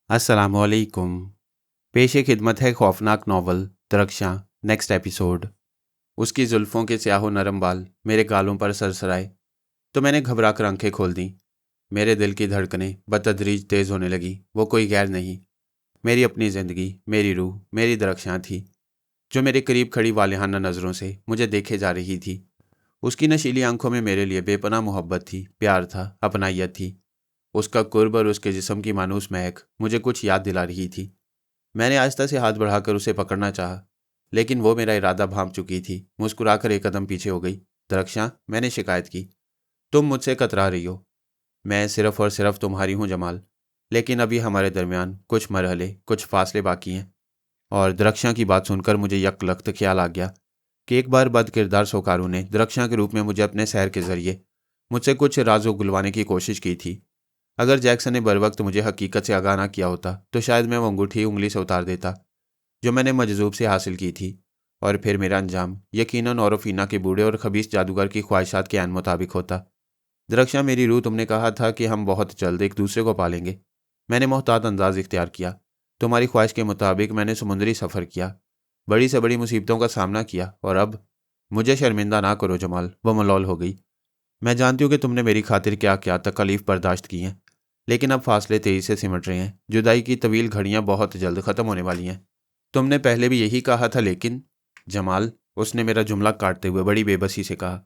अस्सलामुअलैकुम। पेशे खिदमत है खौफनाक नावल दरख्शां। Next episode. उसकी जुल्फ़ों के स्याहो नरम बाल मेरे गालों पर सरसराए तो मैंने घबरा कर आंखें खोल दी। मेरे दिल की धड़कनें बतदरीज तेज़ होने लगी। वो कोई गैर नहीं, मेरी अपनी ज़िंदगी, मेरी रूह, मेरी दरख्शां थी, जो मेरे करीब खड़ी वालिहाना नज़रों से मुझे देखे जा रही थी। उसकी नशीली आंखों में मेरे लिए बेपनाह मोहब्बत थी, प्यार था, अपनायत थी। उसका कुर्ब और उसके जिस्म की मानूस महक मुझे कुछ याद दिला रही थी। मैंने आहिस्ता से हाथ बढ़ाकर उसे पकड़ना चाहा, लेकिन वो मेरा इरादा भांप चुकी थी। मुस्कुराकर एक कदम पीछे हो गई। दरख्शां, मैंने शिकायत की, तुम मुझसे कतरा रही हो। मैं सिर्फ और सिर्फ तुम्हारी हूँ जमाल, लेकिन अभी हमारे दरमियान कुछ मरहले, कुछ फासले बाकी हैं। और दरख्शां की बात सुनकर मुझे यकलख्त ख्याल आ गया कि एक बार बद किरदार सोकारू ने दरख्शां के रूप में मुझे अपने शहर के जरिए मुझसे कुछ राज़ गुलवाने की कोशिश की थी। अगर जैक्सन ने बर वक्त मुझे हकीकत से आगाह ना किया होता तो शायद मैं वो अंगूठी उंगली से उतार देता जो मैंने मजजूब से हासिल की थी, और फिर मेरा अंजाम यकीनन औरफीना के बूढ़े और खबीस जादूगर की ख्वाहिशात के आन मुताबिक होता। दरख्शां, मेरी रूह, तुमने कहा था कि हम बहुत जल्द एक दूसरे को पालेंगे। मैंने मोहतात अंदाज इख्तियार किया। तुम्हारी ख्वाहिश के मुताबिक मैंने समुद्री सफ़र किया, बड़ी से बड़ी मुसीबतों का सामना किया, और अब मुझे शर्मिंदा ना करो जमाल। वो मलौल हो गई। मैं जानती हूँ कि तुमने मेरी खातिर क्या क्या तकलीफ़ बर्दाश्त की हैं, लेकिन अब फासले तेजी से सिमट रहे हैं। जुदाई की तवील घड़ियां बहुत जल्द ख़त्म होने वाली हैं। तुमने पहले भी यही कहा था, लेकिन जमाल, उसने मेरा जुमला काटते हुए बड़ी बेबसी से कहा,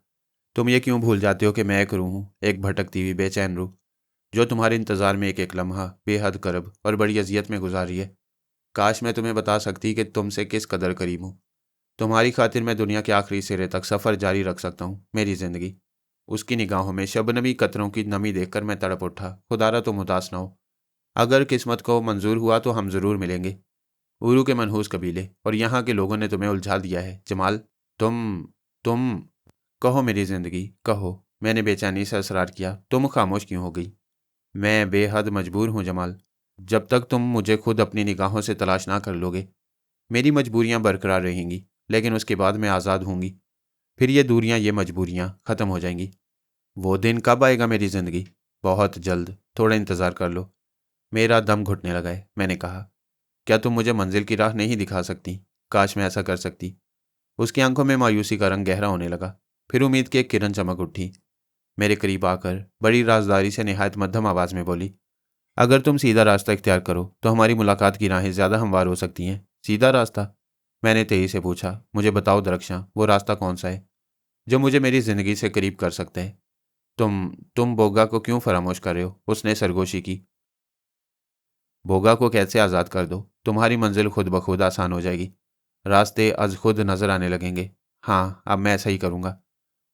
तुम ये क्यों भूल जाते हो कि मैं एक रूह हूँ, एक भटकती हुई बेचैन रूह, जो तुम्हारे इंतज़ार में एक एक लम्हा बेहद करब और बड़ी अजियत में गुजारी है। काश मैं तुम्हें बता सकती कि तुमसे किस कदर करीब हूँ। तुम्हारी खातिर मैं दुनिया के आखिरी सिरे तक सफ़र जारी रख सकता हूँ। मेरी ज़िंदगी। उसकी निगाहों में शबनमी कतरों की नमी देखकर मैं तड़प उठा। खुदारा तुम उदास न हो। अगर किस्मत को मंजूर हुआ तो हम ज़रूर मिलेंगे। उरू के मनहूस कबीले और यहाँ के लोगों ने तुम्हें उलझा दिया है जमाल। तुम कहो मेरी ज़िंदगी, कहो। मैंने बेचैनी से असरार किया। तुम खामोश क्यों हो गई? मैं बेहद मजबूर हूँ जमाल। जब तक तुम मुझे खुद अपनी निगाहों से तलाश ना कर लोगे, मेरी मजबूरियाँ बरकरार रहेंगी, लेकिन उसके बाद मैं आज़ाद होंगी। फिर ये दूरियाँ, ये मजबूरियाँ ख़त्म हो जाएंगी। वो दिन कब आएगा मेरी ज़िंदगी? बहुत जल्द। थोड़ा इंतज़ार कर लो। मेरा दम घुटने लगा है। मैंने कहा, क्या तुम मुझे मंजिल की राह नहीं दिखा सकती? काश मैं ऐसा कर सकती। उसकी आंखों में मायूसी का रंग गहरा होने लगा। फिर उम्मीद की एक किरण चमक उठी। मेरे करीब आकर बड़ी राजदारी से निहायत मध्यम आवाज़ में बोली, अगर तुम सीधा रास्ता इख्तियार करो तो हमारी मुलाकात की राहें ज़्यादा हमवार हो सकती हैं। सीधा रास्ता? मैंने तेजी से पूछा। मुझे बताओ दरख्शां, वो रास्ता कौन सा है जो मुझे मेरी ज़िंदगी से करीब कर सकता है? तुम बोगा को क्यों फरामोश कर रहे हो? उसने सरगोशी की। बोगा को कैसे आज़ाद कर दो? तुम्हारी मंजिल खुद ब खुद आसान हो जाएगी। रास्ते अज खुद नजर आने लगेंगे। हाँ, अब मैं ऐसा ही करूँगा।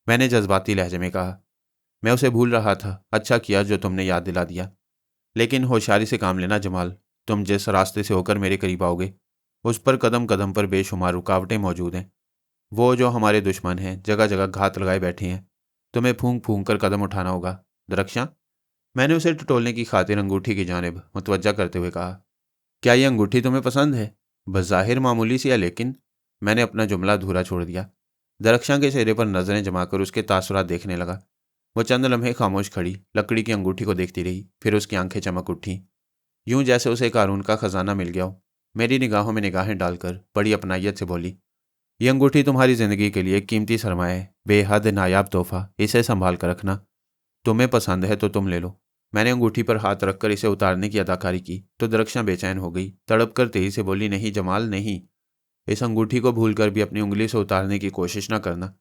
मैंने जज्बाती लहजे में कहा। मैं उसे भूल रहा था। अच्छा किया जो तुमने याद दिला दिया। लेकिन होशियारी से काम लेना जमाल। तुम जिस रास्ते से होकर मेरे करीब आओगे, उस पर कदम कदम पर बेशुमार रुकावटें मौजूद हैं। वो जो हमारे दुश्मन हैं, जगह जगह घात लगाए बैठे हैं। तुम्हें फूंक फूंक कर कदम उठाना होगा। दरख्शां, मैंने उसे टटोलने की खातिर अंगूठी की जानिब मुतवज्जा करते हुए कहा, क्या यह अंगूठी तुम्हें पसंद है? बज़ाहिर मामूली सी है, लेकिन मैंने अपना जुमला अधूरा छोड़ दिया। दरख्शां के चेहरे पर नजरें जमाकर उसके तासुरात देखने लगा। वो चंद लम्हे खामोश खड़ी लकड़ी की अंगूठी को देखती रही। फिर उसकी आंखें चमक उठी, यूं जैसे उसे कारून का खजाना मिल गया हो। मेरी निगाहों में निगाहें डालकर बड़ी अपनायत से बोली, यह अंगूठी तुम्हारी जिंदगी के लिए एक कीमती सरमाया है, बेहद नायाब तोहफा। इसे संभाल कर रखना। तुम्हें पसंद है तो तुम ले लो। मैंने अंगूठी पर हाथ रखकर इसे उतारने की अदाकारी की तो दरख्शां बेचैन हो गई। तड़प कर तेजी से बोली, नहीं जमाल, नहीं। इस अंगूठी को भूलकर भी अपनी उंगली से उतारने की कोशिश न करना।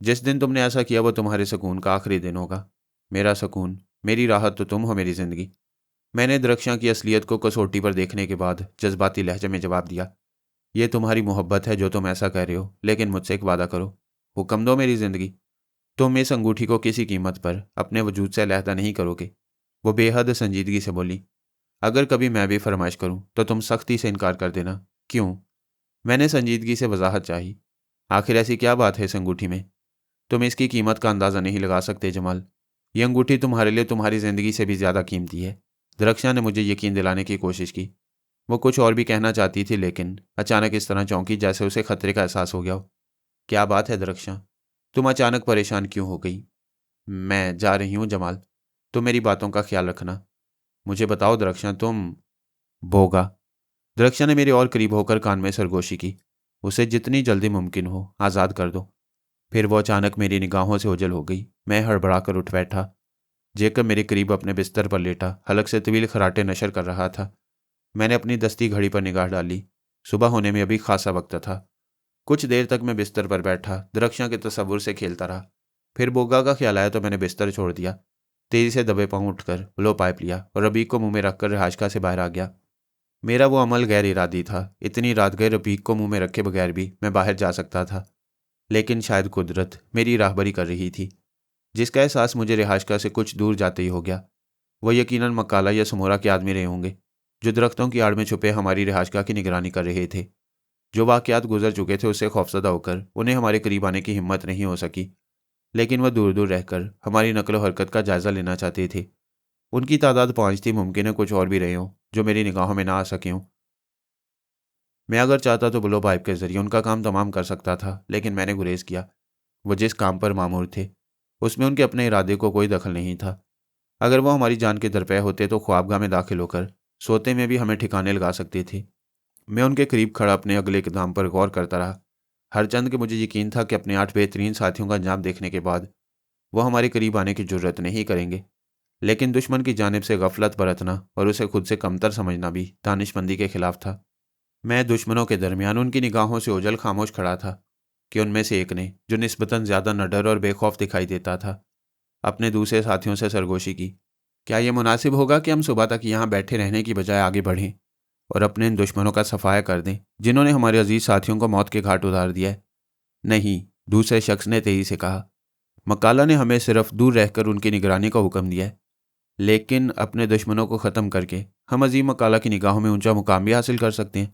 जिस दिन तुमने ऐसा किया वो तुम्हारे सुकून का आखिरी दिन होगा। मेरा सुकून, मेरी राहत तो तुम हो मेरी जिंदगी। मैंने दरख्शां की असलियत को कसौटी पर देखने के बाद जज्बाती लहजे में जवाब दिया, यह तुम्हारी मोहब्बत है जो तुम ऐसा कह रहे हो, लेकिन मुझसे एक वादा करो। हुक्म दो मेरी जिंदगी। तुम इस अंगूठी को किसी कीमत पर अपने वजूद से अलहदा नहीं करोगे। वो बेहद संजीदगी से बोली, अगर कभी मैं भी फरमाइश करूं तो तुम सख्ती से इनकार कर देना। क्यों? मैंने संजीदगी से वजाहत चाही। आखिर ऐसी क्या बात है इस अंगूठी में? तुम इसकी कीमत का अंदाज़ा नहीं लगा सकते जमाल। यह अंगूठी तुम्हारे लिए तुम्हारी ज़िंदगी से भी ज़्यादा कीमती है। दरख्शां ने मुझे यकीन दिलाने की कोशिश की। वो कुछ और भी कहना चाहती थी, लेकिन अचानक इस तरह चौंकी जैसे उसे खतरे का एहसास हो गया हो। क्या बात है दरख्शां? तुम अचानक परेशान क्यों हो गई? मैं जा रही हूँ जमाल। तुम मेरी बातों का ख्याल रखना। मुझे बताओ दरख्शां, बोगा। दरक्षा ने मेरे और करीब होकर कान में सरगोशी की। उसे जितनी जल्दी मुमकिन हो आज़ाद कर दो। फिर वो अचानक मेरी निगाहों से ओझल हो गई। मैं हड़बड़ा कर उठ बैठा। जेकब मेरे करीब अपने बिस्तर पर लेटा हलक से तवील खराटे नशर कर रहा था। मैंने अपनी दस्ती घड़ी पर निगाह डाली। सुबह होने में अभी खासा वक्त था। कुछ देर तक मैं बिस्तर पर बैठा दरक्षा के तस्वुर से खेलता रहा। फिर बोगा का ख्याल आया तो मैंने बिस्तर छोड़ दिया। तेजी से दबे पांव उठकर ब्लो पाइप लिया और रबीक को मुंह में रखकर रिहाशका से बाहर आ गया। मेरा वो अमल गैर इरादी था। इतनी रात गए रबीक को मुंह में रखे बगैर भी मैं बाहर जा सकता था। लेकिन शायद कुदरत मेरी राहबरी कर रही थी, जिसका एहसास मुझे रिहाशका से कुछ दूर जाते ही हो गया। वह यकीनन मकाला या समोरा के आदमी रहे होंगे, जो दरख्तों की आड़ में छुपे हमारी रिहाशका की निगरानी कर रहे थे। जो वाकयात गुजर चुके थे उससे खौफजदा होकर उन्हें हमारे करीब आने की हिम्मत नहीं हो सकी, लेकिन वह दूर दूर रहकर हमारी नकलो हरकत का जायजा लेना चाहते थे। उनकी तादाद 5 थी, मुमकिन है कुछ और भी रहे हों जो मेरी निगाहों में ना आ सके हों। मैं अगर चाहता तो ब्लो पाइप के जरिए उनका काम तमाम कर सकता था, लेकिन मैंने गुरेज किया। वो जिस काम पर मामूर थे उसमें उनके अपने इरादे को कोई दखल नहीं था। अगर वो हमारी जान के दरपे होते तो ख्वाबगाह में दाखिल होकर सोते में भी हमें ठिकाने लगा सकते थे। मैं उनके करीब खड़ा अपने अगले इक़दाम पर गौर करता रहा। हरचंद के मुझे यकीन था कि अपने 8 बेहतरीन साथियों का अंजाम देखने के बाद वो हमारे करीब आने की जुर्रत नहीं करेंगे, लेकिन दुश्मन की जानिब से गफलत बरतना और उसे खुद से कमतर समझना भी दानिशमंदी के खिलाफ था। मैं दुश्मनों के दरमियान उनकी निगाहों से ओझल खामोश खड़ा था कि उनमें से एक ने, जो निस्बतन ज़्यादा नडर और बेखौफ दिखाई देता था, अपने दूसरे साथियों से सरगोशी की, क्या यह मुनासिब होगा कि हम सुबह तक यहाँ बैठे रहने की बजाय आगे बढ़ें और अपने इन दुश्मनों का सफाया कर दें जिन्होंने हमारे अजीज साथियों को मौत के घाट उतार दिया है? नहीं, दूसरे शख्स ने तेजी से कहा। मकाला ने हमें सिर्फ दूर रहकर उनकी निगरानी का हुक्म दिया है, लेकिन अपने दुश्मनों को ख़त्म करके हम अजीम मकाला की निगाहों में ऊंचा मुकाम भी हासिल कर सकते हैं।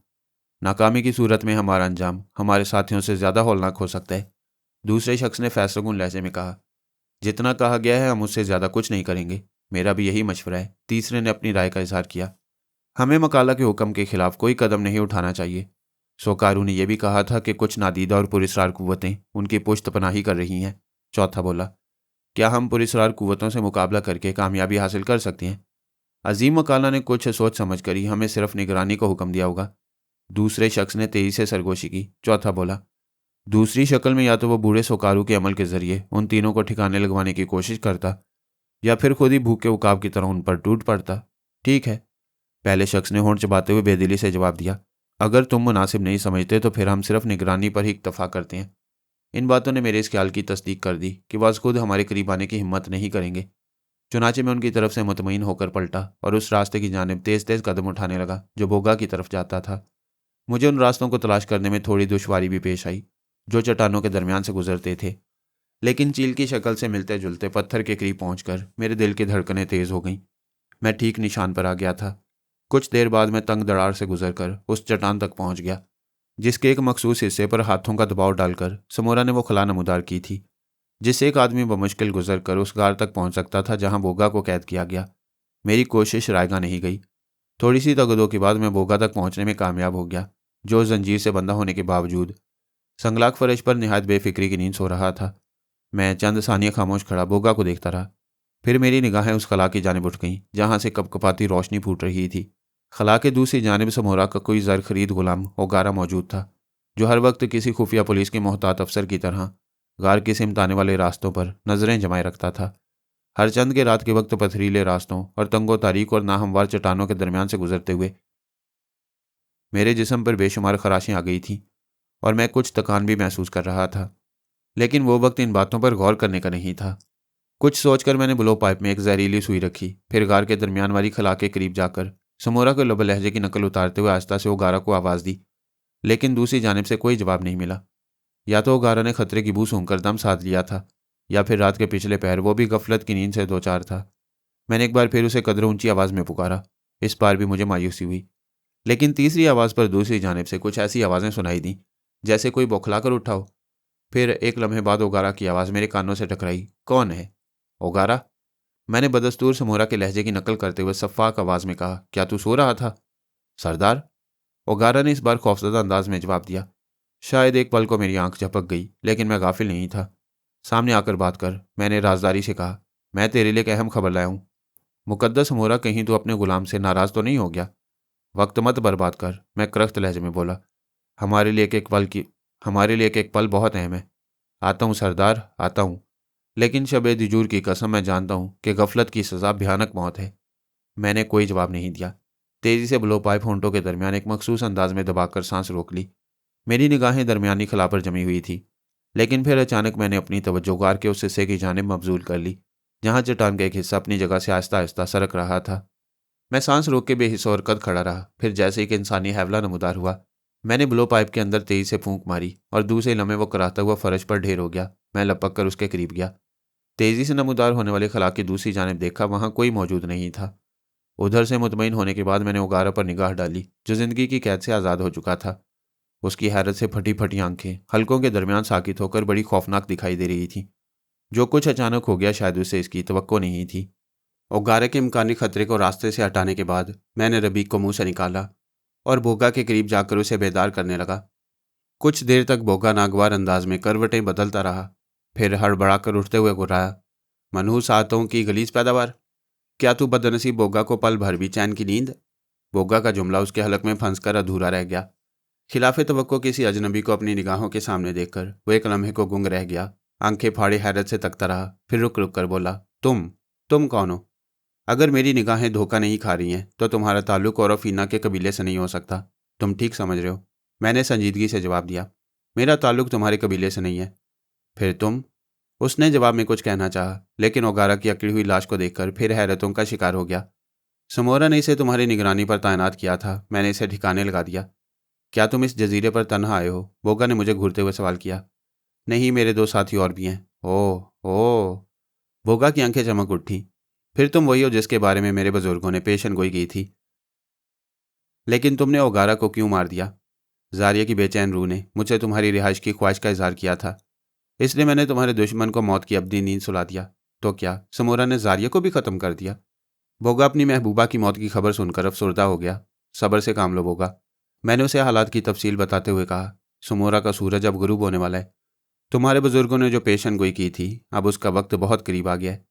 नाकामी की सूरत में हमारा अंजाम हमारे साथियों से ज़्यादा हौलनाक हो सकता है। दूसरे शख्स ने फैसलाकुन लहजे में कहा। जितना कहा गया है हम उससे ज़्यादा कुछ नहीं करेंगे। मेरा भी यही मशवरा है, तीसरे ने अपनी राय का इजहार किया। हमें मकाला के हुक्म के खिलाफ कोई कदम नहीं उठाना चाहिए। सोकारू ने यह भी कहा था कि कुछ नादीदा और पुरस्रार कुव्वतें उनकी पुश्त पनाही कर रही हैं। चौथा बोला, क्या हम पुरस्रार कुव्वतों से मुकाबला करके कामयाबी हासिल कर सकते हैं? अजीम मकाला ने कुछ सोच समझ कर ही हमें सिर्फ निगरानी का हुक्म दिया होगा। दूसरे शख्स ने तेजी से सरगोशी की। चौथा बोला, दूसरी शक्ल में या तो वो बूढ़े सोकारू के अमल के जरिए उन तीनों को ठिकाने लगवाने की कोशिश करता, या फिर खुद ही भूखे उकाब की तरह उन पर टूट पड़ता। ठीक है, पहले शख्स ने होंठ चबाते हुए बेदिली से जवाब दिया। अगर तुम मुनासिब नहीं समझते तो फिर हम सिर्फ निगरानी पर ही इक्तफा करते हैं। इन बातों ने मेरे इस ख्याल की तस्दीक कर दी कि वह खुद हमारे करीब आने की हिम्मत नहीं करेंगे। चुनाचे मैं उनकी तरफ से मुतमईन होकर पलटा और उस रास्ते की जानिब तेज तेज कदम उठाने लगा जो बोगा की तरफ जाता था। मुझे उन रास्तों को तलाश करने में थोड़ी दुश्वारी भी पेश आई जो चट्टानों के दरमियान से गुजरते थे, लेकिन चील की शक्ल से मिलते जुलते पत्थर के करीब पहुंचकर मेरे दिल की धड़कनें तेज हो गईं। मैं ठीक निशान पर आ गया था। कुछ देर बाद मैं तंग दरार से गुजरकर उस चट्टान तक पहुंच गया जिसके एक मखसूस हिस्से पर हाथों का दबाव डालकर समोरा ने वो खला नमूदार की थी, जिससे एक आदमी बमुश्किल गुजर कर उस गार तक पहुंच सकता था जहां बोगा को कैद किया गया। मेरी कोशिश रायगा नहीं गई। थोड़ी सी तगदो के बाद मैं बोगा तक पहुंचने में कामयाब हो गया, जो जंजीर से बंधा होने के बावजूद संगलाक फर्श पर निहायत बेफिक्री की नींद सो रहा था। मैं चंद सानिया खामोश खड़ा बोगा को देखता रहा। फिर मेरी निगाहें उस खला की जानिब उठ गईं जहां से कपकपाती रोशनी फूट रही थी। खला के दूसरी जानिब समोरा का कोई जर खरीद गुलाम ओगारा मौजूद था, जो हर वक्त किसी खुफिया पुलिस के मोहतात अफसर की तरह गार की सिमत आने वाले रास्तों पर नजरें जमाए रखता था। हर चंद के रात के वक्त पथरीले रास्तों और तंगो तारीक और नाहमवार चट्टानों के दरमियान से गुजरते हुए मेरे जिस्म पर बेशुमार खराशें आ गई थीं और मैं कुछ थकान भी महसूस कर रहा था, लेकिन वो वक्त इन बातों पर गौर करने का नहीं था। कुछ सोचकर मैंने ब्लो पाइप में एक जहरीली सुई रखी। फिर गार के दरमियान वाली खला के करीब जाकर समोरा को लब लहजे की नकल उतारते हुए आस्ता से ओगारा को आवाज़ दी, लेकिन दूसरी जानिब से कोई जवाब नहीं मिला। या तो ओगारा ने खतरे की बू सूंघकर दम साध लिया था, या फिर रात के पिछले पहर वो भी गफलत की नींद से दो चार था। मैंने एक बार फिर उसे कदर ऊंची आवाज़ में पुकारा। इस बार भी मुझे मायूसी हुई, लेकिन तीसरी आवाज़ पर दूसरी जानिब से कुछ ऐसी आवाज़ें सुनाई दी जैसे कोई बौखला कर उठा हो। फिर एक लम्हे बाद ओगारा की आवाज़ मेरे कानों से टकराई। कौन है? ओगारा, मैंने बदस्तूर समोरा के लहजे की नकल करते हुए सफ़ाक आवाज़ में कहा। क्या तू सो रहा था? सरदार, ओगारा ने इस बार खौफजदा अंदाज में जवाब दिया। शायद एक पल को मेरी आंख झपक गई, लेकिन मैं गाफिल नहीं था। सामने आकर बात कर, मैंने राजदारी से कहा। मैं तेरे लिए एक अहम खबर लाया हूँ। मुकद्दस समोरा, कहीं तो अपने गुलाम से नाराज़ तो नहीं हो गया? वक्त मत बर्बाद कर, मैं क्रख्त लहजे में बोला। हमारे लिए एक एक पल बहुत अहम है। आता हूँ सरदार, आता हूँ। लेकिन शब दिजूर की कसम, मैं जानता हूँ कि गफलत की सज़ा भयानक मौत है। मैंने कोई जवाब नहीं दिया। तेजी से ब्लो पाइप होंठों के दरमियान एक मखसूस अंदाज में दबाकर सांस रोक ली। मेरी निगाहें दरमियानी खला पर जमी हुई थी, लेकिन फिर अचानक मैंने अपनी तवज्जो गार के उस हिस्से की जानिब मबजूल कर ली जहाँ चट्टान का एक हिस्सा अपनी जगह से आहिस्ता आहिस्ता सरक रहा था। मैं सांस रोक के बेहिस और कद खड़ा रहा। फिर जैसे एक इंसानी हैवला नमूदार हुआ, मैंने ब्लो पाइप के अंदर तेजी से फूंक मारी और दूसरे लम्हे वो कराहता हुआ फर्श पर ढेर हो गया। मैं लपक कर उसके करीब गया। तेजी से नमूदार होने वाले खला की दूसरी जानिब देखा, वहां कोई मौजूद नहीं था। उधर से मुतमईन होने के बाद मैंने उगारा पर निगाह डाली, जो जिंदगी की कैद से आज़ाद हो चुका था। उसकी हैरत से फटी फटी आंखें हलकों के दरमियान साकित होकर बड़ी खौफनाक दिखाई दे रही थीं। जो कुछ अचानक हो गया, शायद उसे इसकी तवक्को नहीं थी। उगारे के इम्कानी खतरे को रास्ते से हटाने के बाद मैंने रबीक को मुंह से निकाला और बोगा के करीब जाकर उसे बेदार करने लगा। कुछ देर तक बोगा नागवार अंदाज में करवटें बदलता रहा, फिर हड़बड़ाकर उठते हुए गुर्राया, मनहूस आंतों की गलीज पैदावार। क्या तू बदनसीब बोगा को पल भर भी चैन की नींद? बोगा का जुमला उसके हलक में फंसकर अधूरा रह गया। खिलाफे तवक्को किसी अजनबी को अपनी निगाहों के सामने देखकर वो एक लम्हे को गुंग रह गया। आंखें फाड़े हैरत से तकता रहा, फिर रुक रुक कर बोला, तुम कौन हो? अगर मेरी निगाहें धोखा नहीं खा रही हैं तो तुम्हारा ताल्लुक औरफीना के कबीले से नहीं हो सकता। तुम ठीक समझ रहे हो, मैंने संजीदगी से जवाब दिया। मेरा ताल्लुक तुम्हारे कबीले से नहीं है। फिर तुम? उसने जवाब में कुछ कहना चाहा, लेकिन ओगारा की अकड़ी हुई लाश को देखकर फिर हैरतों का शिकार हो गया। समोरा ने इसे तुम्हारी निगरानी पर तैनात किया था, मैंने इसे ठिकाने लगा दिया। क्या तुम इस जजीरे पर तन्हा आए हो? बोगा ने मुझे घूरते हुए सवाल किया। नहीं, मेरे 2 साथी और भी हैं। ओह ओह, बोगा की आंखें चमक उठी। फिर तुम वही हो जिसके बारे में मेरे बुजुर्गों ने पेशन गोई की थी। लेकिन तुमने ओगारा को क्यों मार दिया? जारिया की बेचैन रूह ने मुझसे तुम्हारी रिहाइश की ख्वाहिश का इजहार किया था, इसलिए मैंने तुम्हारे दुश्मन को मौत की अब्दी नींद सुला दिया। तो क्या समोरा ने जारिया को भी खत्म कर दिया? बोगा अपनी महबूबा की मौत की खबर सुनकर अफसुर्दा हो गया। सब्र से काम लो बोगा, मैंने उसे हालात की तफसील बताते हुए कहा। समोरा का सूरज अब गुरूब होने वाला है। तुम्हारे बुजुर्गों ने जो पेशन गोई की थी, अब उसका वक्त बहुत करीब आ गया है।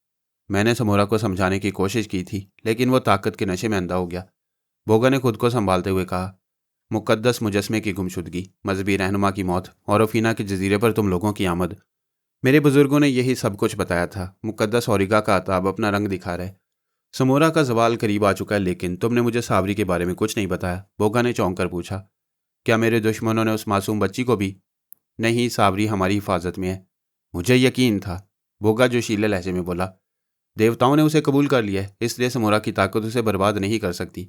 मैंने समोरा को समझाने की कोशिश की थी, लेकिन वो ताकत के नशे में अंधा हो गया। बोगा ने खुद को संभालते हुए कहा, मुकद्दस मुजस्मे की गुमशुदगी, मजहबी रहनुमा की मौत और अफीना के जजीरे पर तुम लोगों की आमद, मेरे बुजुर्गों ने यही सब कुछ बताया था। मुकद्दस औरिगा का अताब अपना रंग दिखा रहा है। समोरा का जवाल करीब आ चुका है, लेकिन तुमने मुझे सावरी के बारे में कुछ नहीं बताया। बोगा ने चौंक कर पूछा, क्या मेरे दुश्मनों ने उस मासूम बच्ची को भी? नहीं, सावरी हमारी हिफाजत में है। मुझे यकीन था, बोगा जोशीले लहजे में बोला। देवताओं ने उसे कबूल कर लिया है, इसलिए समोरा की ताकत उसे बर्बाद नहीं कर सकती।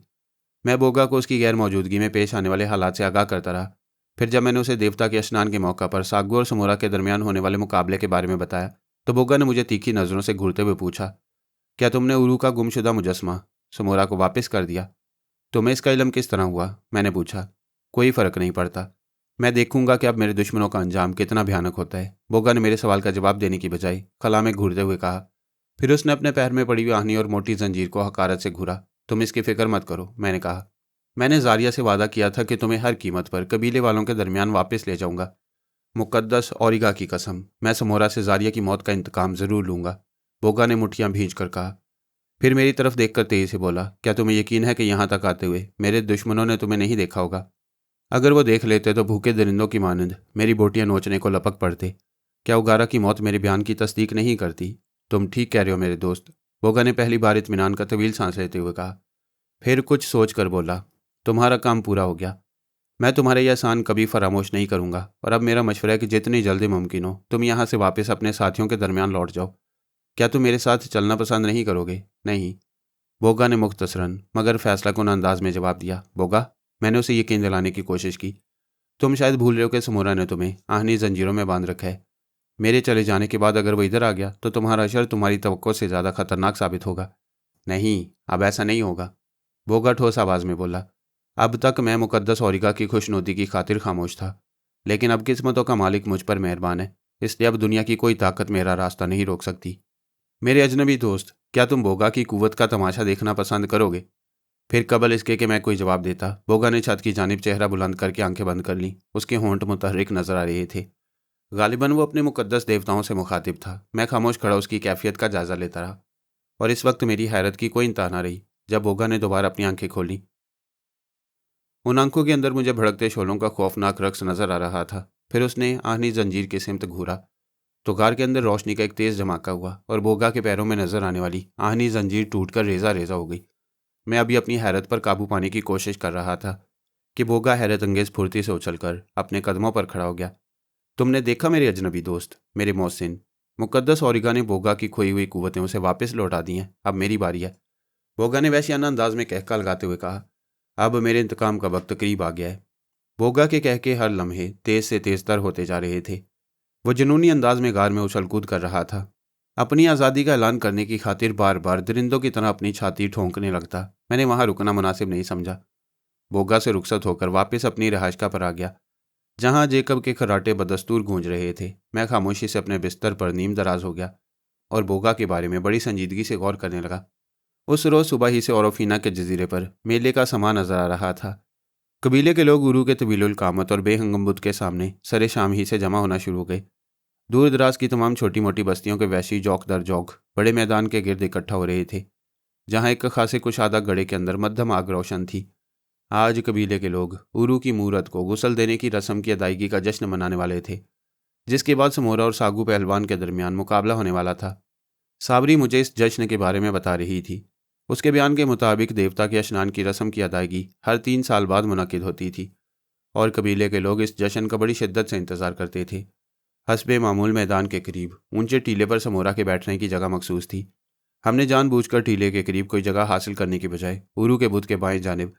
मैं बोगा को उसकी गैर मौजूदगी में पेश आने वाले हालात से आगाह करता रहा। फिर जब मैंने उसे देवता के स्नान के मौका पर सागो और समोरा के दरमियान होने वाले मुकाबले के बारे में बताया, तो बोगा ने मुझे तीखी नज़रों से घूरते हुए पूछा, क्या तुमने उरू का गुमशुदा मुजस्मा समोरा को वापस कर दिया? तुम्हें इसका इल्म किस तरह हुआ? मैंने पूछा। कोई फ़र्क नहीं पड़ता, मैं देखूंगा कि अब मेरे दुश्मनों का अंजाम कितना भयानक होता है। बोगा ने मेरे सवाल का जवाब देने की बजाय खला में घूरते हुए कहा। फिर उसने अपने पैर में पड़ी हुई आहनी और मोटी जंजीर को हकारत से घूरा। तुम इसकी फिक्र मत करो, मैंने कहा। मैंने जारिया से वादा किया था कि तुम्हें हर कीमत पर कबीले वालों के दरमियान वापस ले जाऊंगा। मुकद्दस औरिगा की कसम, मैं समोरा से जारिया की मौत का इंतकाम जरूर लूंगा। बोगा ने मुठ्ठियां भींच कर कहा। फिर मेरी तरफ देखकर तेजी से बोला, क्या तुम्हें यकीन है कि यहाँ तक आते हुए मेरे दुश्मनों ने तुम्हें नहीं देखा होगा? अगर वो देख लेते तो भूखे दरिंदों की मानंद मेरी बोटियां नोचने को लपक पड़ते। क्या उगारा की मौत मेरे बयान की तस्दीक नहीं करती? तुम ठीक कह रहे हो मेरे दोस्त, बोगा ने पहली बार इत्मीनान का तवील सांस लेते हुए कहा। फिर कुछ सोच कर बोला, तुम्हारा काम पूरा हो गया। मैं तुम्हारे यह एहसान कभी फरामोश नहीं करूंगा, और अब मेरा मशवरा है कि जितनी जल्दी मुमकिन हो तुम यहाँ से वापस अपने साथियों के दरमियान लौट जाओ। क्या तुम मेरे साथ चलना पसंद नहीं करोगे? नहीं, बोगा ने मुख्तसरन मगर फैसला कुन अंदाज में जवाब दिया। बोगा, मैंने उसे यकीन दिलाने की कोशिश की, तुम शायद भूल रहे हो कि समोरा ने तुम्हें आहनी जंजीरों में बांध रखा है। मेरे चले जाने के बाद अगर वो इधर आ गया तो तुम्हारा अशर तुम्हारी तवक्को से ज़्यादा खतरनाक साबित होगा। नहीं, अब ऐसा नहीं होगा, बोगा ठोस आवाज़ में बोला। अब तक मैं मुकद्दस औरिगा की खुशनुदी की खातिर खामोश था, लेकिन अब किस्मतों का मालिक मुझ पर मेहरबान है, इसलिए अब दुनिया की कोई ताकत मेरा रास्ता नहीं रोक सकती। मेरे अजनबी दोस्त, क्या तुम बोगा की कुव्वत का तमाशा देखना पसंद करोगे? फिर कबल इसके कि मैं कोई जवाब देता, बोगा ने छत की जानिब चेहरा बुलंद करके आंखें बंद कर लीं। उसके होंठ मुतहर्रिक नजर आ रहे थे। गालिबन वो अपने मुकद्दस देवताओं से मुखातिब था। मैं खामोश खड़ा उसकी कैफियत का जायजा लेता रहा, और इस वक्त मेरी हैरत की कोई इंतहा न रही जब बोगा ने दोबारा अपनी आंखें खोली। उन आंखों के अंदर मुझे भड़कते शोलों का खौफनाक रक्स नजर आ रहा था। फिर उसने आहनी जंजीर की सिमत घूरा तो गार के अंदर रोशनी का एक तेज धमाका हुआ और बोगा के पैरों में नजर आने वाली आहनी जंजीर टूटकर रेजा रेजा हो गई। मैं अभी अपनी हैरत पर काबू पाने की कोशिश कर रहा था कि बोगा हैरत अंगेज फुर्ती से उछलकर अपने कदमों पर खड़ा हो गया। तुमने देखा मेरे अजनबी दोस्त, मेरे मोहसिन, मुकद्दस ओरिगा ने बोगा की खोई हुई कुव्वतें उसे वापस लौटा दी हैं। अब मेरी बारी है। बोगा ने वैश्याना अंदाज में कहका लगाते हुए कहा। अब मेरे इंतकाम का वक्त करीब आ गया है। बोगा के कह के हर लम्हे तेज से तेजतर होते जा रहे थे। वो जुनूनी अंदाज में गार में उछल कूद कर रहा था। अपनी आज़ादी का ऐलान करने की खातिर बार बार दरिंदों की तरह अपनी छाती ठोंकने लगता। मैंने वहां रुकना मुनासिब नहीं समझा। बोगा से रुखसत होकर वापस अपनी रहायशगाह पर आ गया, जहां जेकब के खर्राटे बदस्तूर गूंज रहे थे। मैं खामोशी से अपने बिस्तर पर नीम दराज हो गया और बोगा के बारे में बड़ी संजीदगी से गौर करने लगा। उस रोज़ सुबह ही से ओरोफीना के जजीरे पर मेले का सामान नजर आ रहा था। कबीले के लोग उरू के तवीलुल कामत और बेहंगम बुद्ध के सामने सरे शाम ही से जमा होना शुरू हो गए। दूर दराज की तमाम छोटी मोटी बस्तियों के वैशी जौक दर जौक बड़े मैदान के गिर्द इकट्ठा हो रहे थे, जहां एक खासे कुशादा गड़े के अंदर मध्यम आग रोशन थी। आज कबीले के लोग उरू की मूरत को गुसल देने की रस्म की अदायगी का जश्न मनाने वाले थे, जिसके बाद समोरा और सागू पहलवान के दरमियान मुकाबला होने वाला था। साबरी मुझे इस जश्न के बारे में बता रही थी। उसके बयान के मुताबिक देवता के स्नान की रस्म की अदायगी हर 3 साल बाद मुनक्किद होती थी और कबीले के लोग इस जश्न का बड़ी शिद्दत से इंतजार करते थे। हस्बे मामूल मैदान के करीब ऊंचे टीले पर समोरा के बैठने की जगह मखसूस थी। हमने जानबूझकर टीले के करीब कोई जगह हासिल करने की बजाय उरू के बुत के बाएं जानिब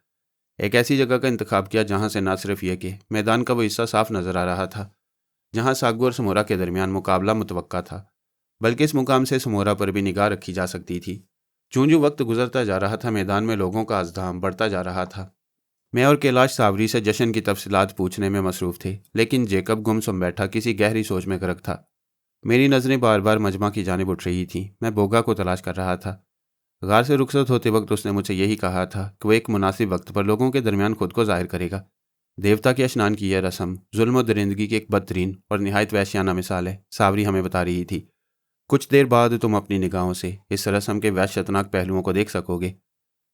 एक ऐसी जगह का इंतखाब किया जहां से न सिर्फ यह कि मैदान का वो हिस्सा साफ नजर आ रहा था जहां सागू और समोरा के दरमियान मुकाबला मुतवक्का था, बल्कि इस मुकाम से समोरा पर भी निगाह रखी जा सकती थी। जूं वक्त गुजरता जा रहा था, मैदान में लोगों का अज़्दाम बढ़ता जा रहा था। मैं और कैलाश सावरी से जश्न की तफसीलात पूछने में मसरूफ़ थे, लेकिन जेकब गुमसुम बैठा किसी गहरी सोच में गर्क था। मेरी नज़रें बार बार मजमा की जानिब उठ रही थीं। मैं बोगा को तलाश कर रहा था। गार से रुखसत होते वक्त उसने मुझसे यही कहा था कि वो एक मुनासिब वक्त पर लोगों के दरमियान खुद को जाहिर करेगा। देवता के स्नान की यह रस्म जुल्म और दरिंदगी की एक बदतरीन और निहायत वहशियाना मिसाल है, सावरी हमें बता रही थी। कुछ देर बाद तुम अपनी निगाहों से इस रस्म के वहशतनाक पहलुओं को देख सकोगे।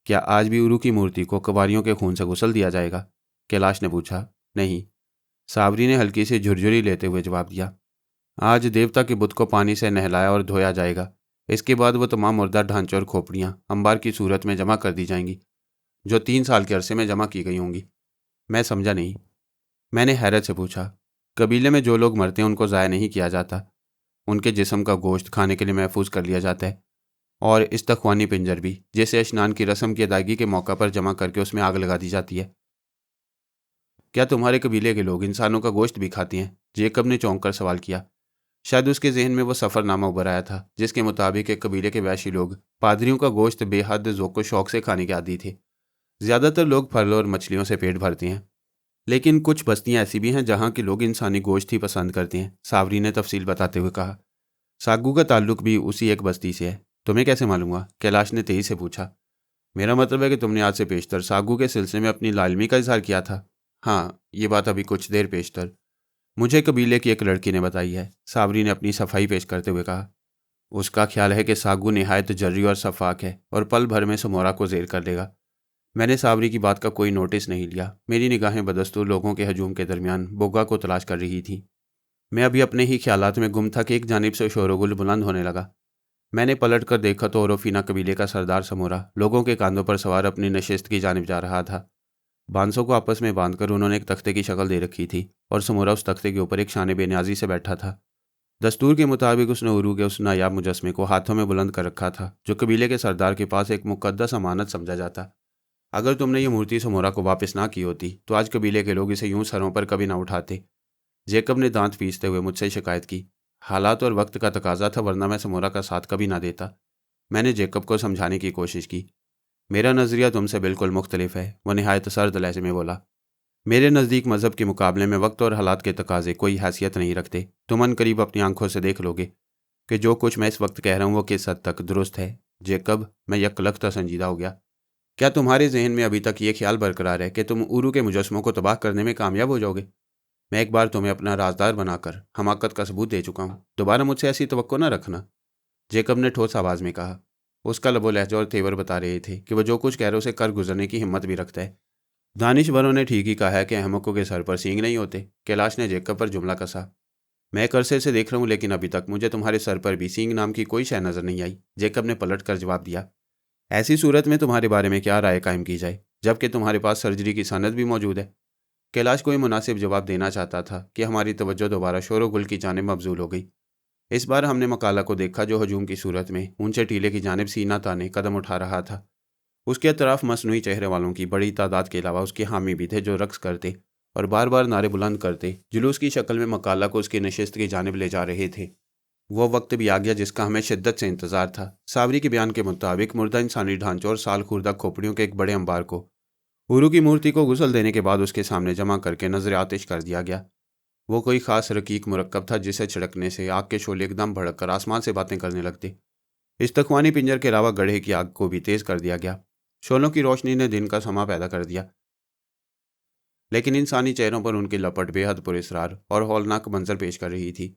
क्या आज भी उरू की मूर्ति को कवारियों के खून से गुसल दिया जाएगा? कैलाश ने पूछा। नहीं, सावरी ने हल्की सी झुरझुरी लेते हुए जवाब दिया। आज देवता के बुत को पानी से नहलाया और धोया जाएगा। इसके बाद वो तमाम मुर्दा ढांचे और खोपड़ियाँ अंबार की सूरत में जमा कर दी जाएंगी, जो 3 साल के अरसे में जमा की गई होंगी। मैं समझा नहीं। मैंने हैरत से पूछा। कबीले में जो लोग मरते हैं उनको ज़ाया नहीं किया जाता। उनके जिस्म का गोश्त खाने के लिए महफूज कर लिया जाता है और इस्तख्वानी पिंजर भी, जिसे स्नान की रस्म की अदायगी के मौका पर जमा करके उसमें आग लगा दी जाती है। क्या तुम्हारे कबीले के लोग इंसानों का गोश्त भी खाते हैं? जेकब ने चौंक कर सवाल किया। शायद उसके जहन में वो सफ़रनामा उभर आया था, जिसके मुताबिक एक कबीले के वैशी लोग पादरियों का गोश्त बेहद ज़ौक़ शौक़ से खाने के आदी थे। ज़्यादातर लोग फल और मछलियों से पेट भरते हैं, लेकिन कुछ बस्तियां ऐसी भी हैं जहां के लोग इंसानी गोश्त ही पसंद करते हैं, सावरी ने तफसील बताते हुए कहा। सागू का ताल्लुक भी उसी एक बस्ती से है। तुम्हें कैसे मालूम हुआ? कैलाश ने तेजी से पूछा। मेरा मतलब है कि तुमने आज से पेशतर सागू के सिलसिले में अपनी लालमी का इजहार किया था। हाँ, ये बात अभी कुछ देर पेशतर मुझे कबीले की एक लड़की ने बताई है, सावरी ने अपनी सफाई पेश करते हुए कहा। उसका ख्याल है कि सागू निहायत जर्री और सफाक है और पल भर में समोरा को जेर कर देगा। मैंने सावरी की बात का कोई नोटिस नहीं लिया। मेरी निगाहें बदस्तूर लोगों के हजूम के दरमियान बोगा को तलाश कर रही थी। मैं अभी अपने ही ख्यालात में गुम था कि एक जानिब से शोरगुल बुलंद होने लगा। मैंने पलट कर देखा तो ओरोफीना कबीले का सरदार समोरा लोगों के कांधों पर सवार अपनी नशिस्त की जानिब जा रहा था। बांसों को आपस में बांधकर उन्होंने एक तख्ते की शक्ल दे रखी थी और समोरा उस तख्ते के ऊपर एक शान बेनियाजी से बैठा था। दस्तूर के मुताबिक उसने उरू के उस नायाब मुजस्मे को हाथों में बुलंद कर रखा था, जो कबीले के सरदार के पास एक मुकद्दस अमानत समझा जाता। अगर तुमने ये मूर्ति समोरा को वापस ना की होती तो आज कबीले के लोग इसे यूं सरों पर कभी ना उठाते। जेकब ने दांत पीसते हुए मुझसे शिकायत की। हालात और वक्त का तकाजा था, वरना मैं समोरा का साथ कभी ना देता। मैंने जेकब को समझाने की कोशिश की। मेरा नज़रिया तुमसे बिल्कुल मुख्तलिफ है, वह निहायत सर्द लहजे में बोला। मेरे नज़दीक मज़हब के मुकाबले में वक्त और हालात के तकाजे कोई हैसियत नहीं रखते। तुम अनकरीब अपनी आंखों से देख लोगे कि जो कुछ मैं इस वक्त कह रहा हूँ वो किस हद तक दुरुस्त है। जेकब, मैं यकलख्त संजीदा हो गया। क्या तुम्हारे जहन में अभी तक ये ख्याल बरकरार है कि तुम उरू के मुजस्मों को तबाह करने में कामयाब हो जाओगे? मैं एक बार तुम्हें अपना राजदार बनाकर हमाकत का सबूत दे चुका हूँ, दोबारा मुझसे ऐसी तवक्को न रखना। जेकब ने ठोस आवाज़ में कहा। उसका लबो लहजा और तेवर बता रहे थे कि वह जो कुछ कह रहे उसे कर गुजरने की हिम्मत भी रखता है। दानिशवरों ने ठीक ही कहा है कि अहमकों के सर पर सींग नहीं होते। कैलाश ने जेकब पर जुमला कसा। मैं एक अरसे से देख रहा हूँ, लेकिन अभी तक मुझे तुम्हारे सर पर भी सींग नाम की कोई शय नजर नहीं आई। जेकब ने पलट कर जवाब दिया। ऐसी सूरत में तुम्हारे बारे में क्या राय कायम की जाए, जबकि तुम्हारे पास सर्जरी की सनद भी मौजूद है। कैलाश कोई मुनासिब जवाब देना चाहता था कि हमारी तवज्जो दोबारा शोर गुल की जानिब मबजूल हो गई। इस बार हमने मकाला को देखा, जो हजूम की सूरत में ऊंचे टीले की जानिब सीना ताने कदम उठा रहा था। उसके अतराफ मसनूई चेहरे वालों की बड़ी तादाद के अलावा उसके हामी भी थे, जो रक्स करते और बार बार नारे बुलंद करते जुलूस की शक्ल में मकाला को उसकी नशिस्त की जानिब ले जा रहे थे। वो वक्त भी आ गया जिसका हमें शिद्दत से इंतजार था। सावरी के बयान के मुताबिक मुर्दा इंसानी ढांचों और साल खुर्दा खोपड़ियों के एक बड़े अंबार को उरू की मूर्ति को गुसल देने के बाद उसके सामने जमा करके नजर आतिश कर दिया गया। वो कोई खास रकीक मुरक्कब था जिसे छिड़कने से आग के शोले एकदम भड़क कर आसमान से बातें करने लगते। इस तख्वानी पिंजर के अलावा गढ़े की आग को भी तेज कर दिया गया। शोलों की रोशनी ने दिन का समा पैदा कर दिया, लेकिन इंसानी चेहरों पर उनकी लपट बेहद पुरस्रार और हौलनाक मंजर पेश कर रही थी।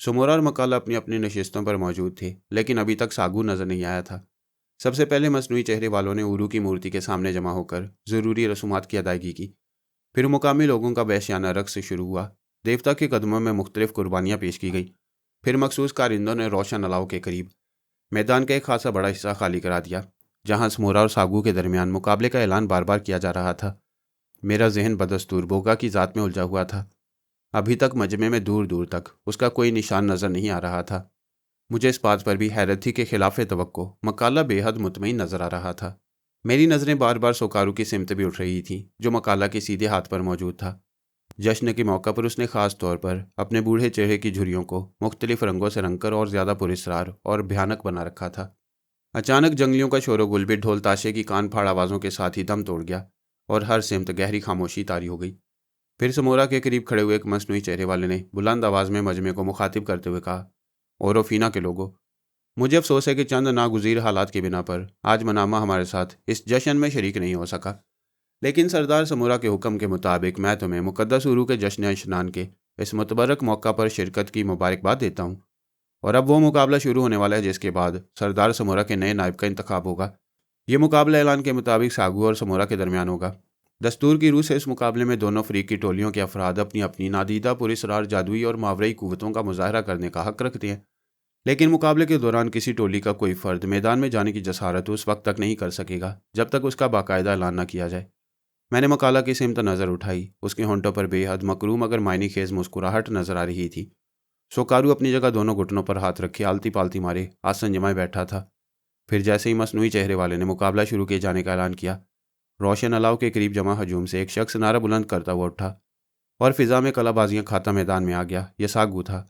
सुमोरा और मकाला अपनी अपनी नशिस्तों पर मौजूद थे, लेकिन अभी तक सागू नजर नहीं आया था। सबसे पहले मसनूई चेहरे वालों ने उरू की मूर्ति के सामने जमा होकर ज़रूरी रसूमात की अदायगी की। फिर मुकामी लोगों का वहशियाना रक्स शुरू हुआ। देवता के कदमों में मुख्तलिफ कुर्बानियाँ पेश की गई। फिर मखसूस कारिंदों ने रोशन अलाव के करीब मैदान का एक खासा बड़ा हिस्सा खाली करा दिया, जहाँ समोरा और सागू के दरमियान मुकाबले का ऐलान बार बार किया जा रहा था। मेरा जहन बदस्तूर बोगा की ज़ात में उलझा हुआ था। अभी तक मजमे में दूर दूर तक उसका कोई निशान नज़र नहीं आ रहा था। मुझे इस बात पर भी हैरत थी कि खिलाफ तवक्को मकाला बेहद मुतमईन नज़र आ रहा था। मेरी नज़रें बार बार सोकारू की सिमत भी उठ रही थीं, जो मकाला के सीधे हाथ पर मौजूद था। जश्न के मौका पर उसने ख़ास तौर पर अपने बूढ़े चेहरे की झुर्रियों को मुख्तलिफ रंगों से रंगकर और ज़्यादा पुरस्रार और भयानक बना रखा था। अचानक जंगलियों का शोर गुल भी ढोल ताशे की कान फाड़ आवाज़ों के साथ ही दम तोड़ गया और हर सिमत गहरी खामोशी तारी हो गई। फिर समोरा के करीब खड़े हुए एक मसनूई चेहरे वाले ने बुलंद आवाज़ में मजमे को मुखातिब करते हुए कहा, ओरोफीना के लोगों, मुझे अफसोस है कि चंद नागुज़ीर हालात की बिना पर आज मनामा हमारे साथ इस जश्न में शरीक नहीं हो सका। लेकिन सरदार समूरा के हुक्म के मुताबिक मैं तुम्हें मुकद्दस उरू के जश्न इश्नान के इस मुतबरक मौका पर शिरकत की मुबारकबाद देता हूँ। और अब वो मुकाबला शुरू होने वाला है जिसके बाद सरदार समूरा के नए नायब का इंतखाब होगा। ये मुकाबला ऐलान के मुताबिक सागू और समूरा के दरमियान होगा। दस्तूर की रूह से इस मुकाबले में दोनों फरीक की टोलियों के अफराद अपनी अपनी नादीदा पुरस्रार जादुई और मावरई कुव्वतों का मुजाहरा करने का हक रखते हैं। लेकिन मुकाबले के दौरान किसी टोली का कोई फ़र्द मैदान में जाने की जसारत उस वक्त तक नहीं कर सकेगा जब तक उसका बाकायदा ऐलान न किया जाए। मैंने मकाला की सिमत नज़र उठाई। उसके होंठों पर बेहद मकरूम मगर मायने खेज मुस्कुराहट नजर आ रही थी। सोकारू अपनी जगह दोनों घुटनों पर हाथ रखे आलती पालती मारे आसन जमाए बैठा था। फिर जैसे ही मसनूई चेहरे वाले ने मुकाबला शुरू किए जाने का ऐलान किया, रोशन अलाव के करीब जमा हजूम से एक शख्स नारा बुलंद करता हुआ उठा और फिजा में कलाबाजियाँ खाता मैदान में आ गया। यह सागू था,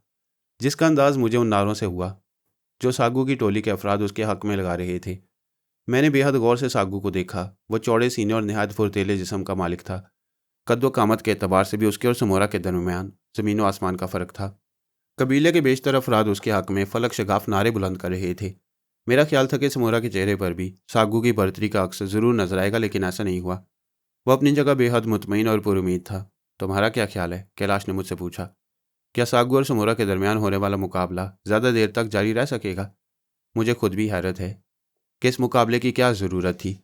जिसका अंदाज मुझे उन नारों से हुआ जो सागू की टोली के अफराद उसके हक में लगा रहे थे। मैंने बेहद गौर से सागू को देखा। वो चौड़े सीने और नहायत फुर्तीले जिस्म का मालिक था। कद्दो कामत के एतबार से भी उसके और समोरा के दरमियान ज़मीन व आसमान का फ़र्क था। कबीले के बेशतर अफराद उसके हक में फलक शगाफ नारे बुलंद कर रहे थे। मेरा ख्याल था कि समोरा के चेहरे पर भी सागू की बर्तरी का अक्स ज़रूर नजर आएगा, लेकिन ऐसा नहीं हुआ। वह अपनी जगह बेहद मुतमईन और पुरुमीद था। तुम्हारा क्या ख्याल है? कैलाश ने मुझसे पूछा। क्या सागू और समोरा के दरमियान होने वाला मुकाबला ज़्यादा देर तक जारी रह सकेगा? मुझे खुद भी हैरत है कि इस मुकाबले की क्या ज़रूरत थी।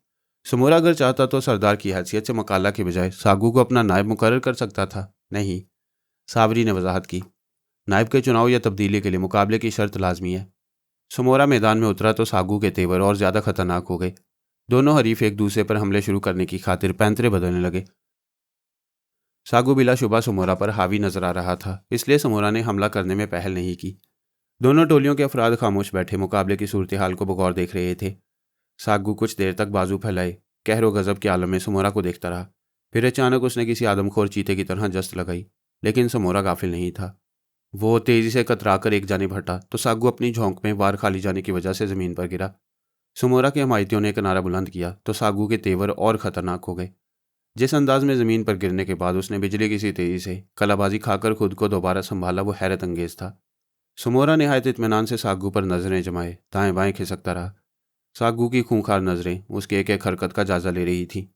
समोरा अगर चाहता तो सरदार की हैसियत से मकाला के बजाय सागू को अपना नायब मुकर्रर कर सकता था। नहीं, सावरी ने वजाहत की, नायब के चुनाव या तब्दीली के लिए मुकाबले की शर्त लाजमी है। समोरा मैदान में उतरा तो सागू के तेवर और ज़्यादा खतरनाक हो गए। दोनों हरीफ एक दूसरे पर हमले शुरू करने की खातिर पैंतरे बदलने लगे। सागू बिलाशुबा समोरा पर हावी नजर आ रहा था, इसलिए समोरा ने हमला करने में पहल नहीं की। दोनों टोलियों के अफराद खामोश बैठे मुकाबले की सूरत हाल को बगौर देख रहे थे। सागू कुछ देर तक बाजू फैलाए कहरो गजब के आलम में समोरा को देखता रहा। फिर अचानक उसने किसी आदमखोर चीते की तरह जस्त लगाई, लेकिन समोरा गाफिल नहीं था। वो तेजी से कतराकर एक जानिब हटा तो सागू अपनी झोंक में वार खाली जाने की वजह से ज़मीन पर गिरा। समोरा के हमायतियों ने एक नारा बुलंद किया तो सागू के तेवर और ख़तरनाक हो गए। जिस अंदाज में ज़मीन पर गिरने के बाद उसने बिजली की सी तेज़ी से कलाबाजी खाकर खुद को दोबारा संभाला, वो हैरत अंगेज था। समोरा निहायत इत्मीनान से सागू पर नजरें जमाए दाएं बाएं खिसकता रहा। सागू की खूंखार नजरें उसके एक एक हरकत का जायजा ले रही थीं।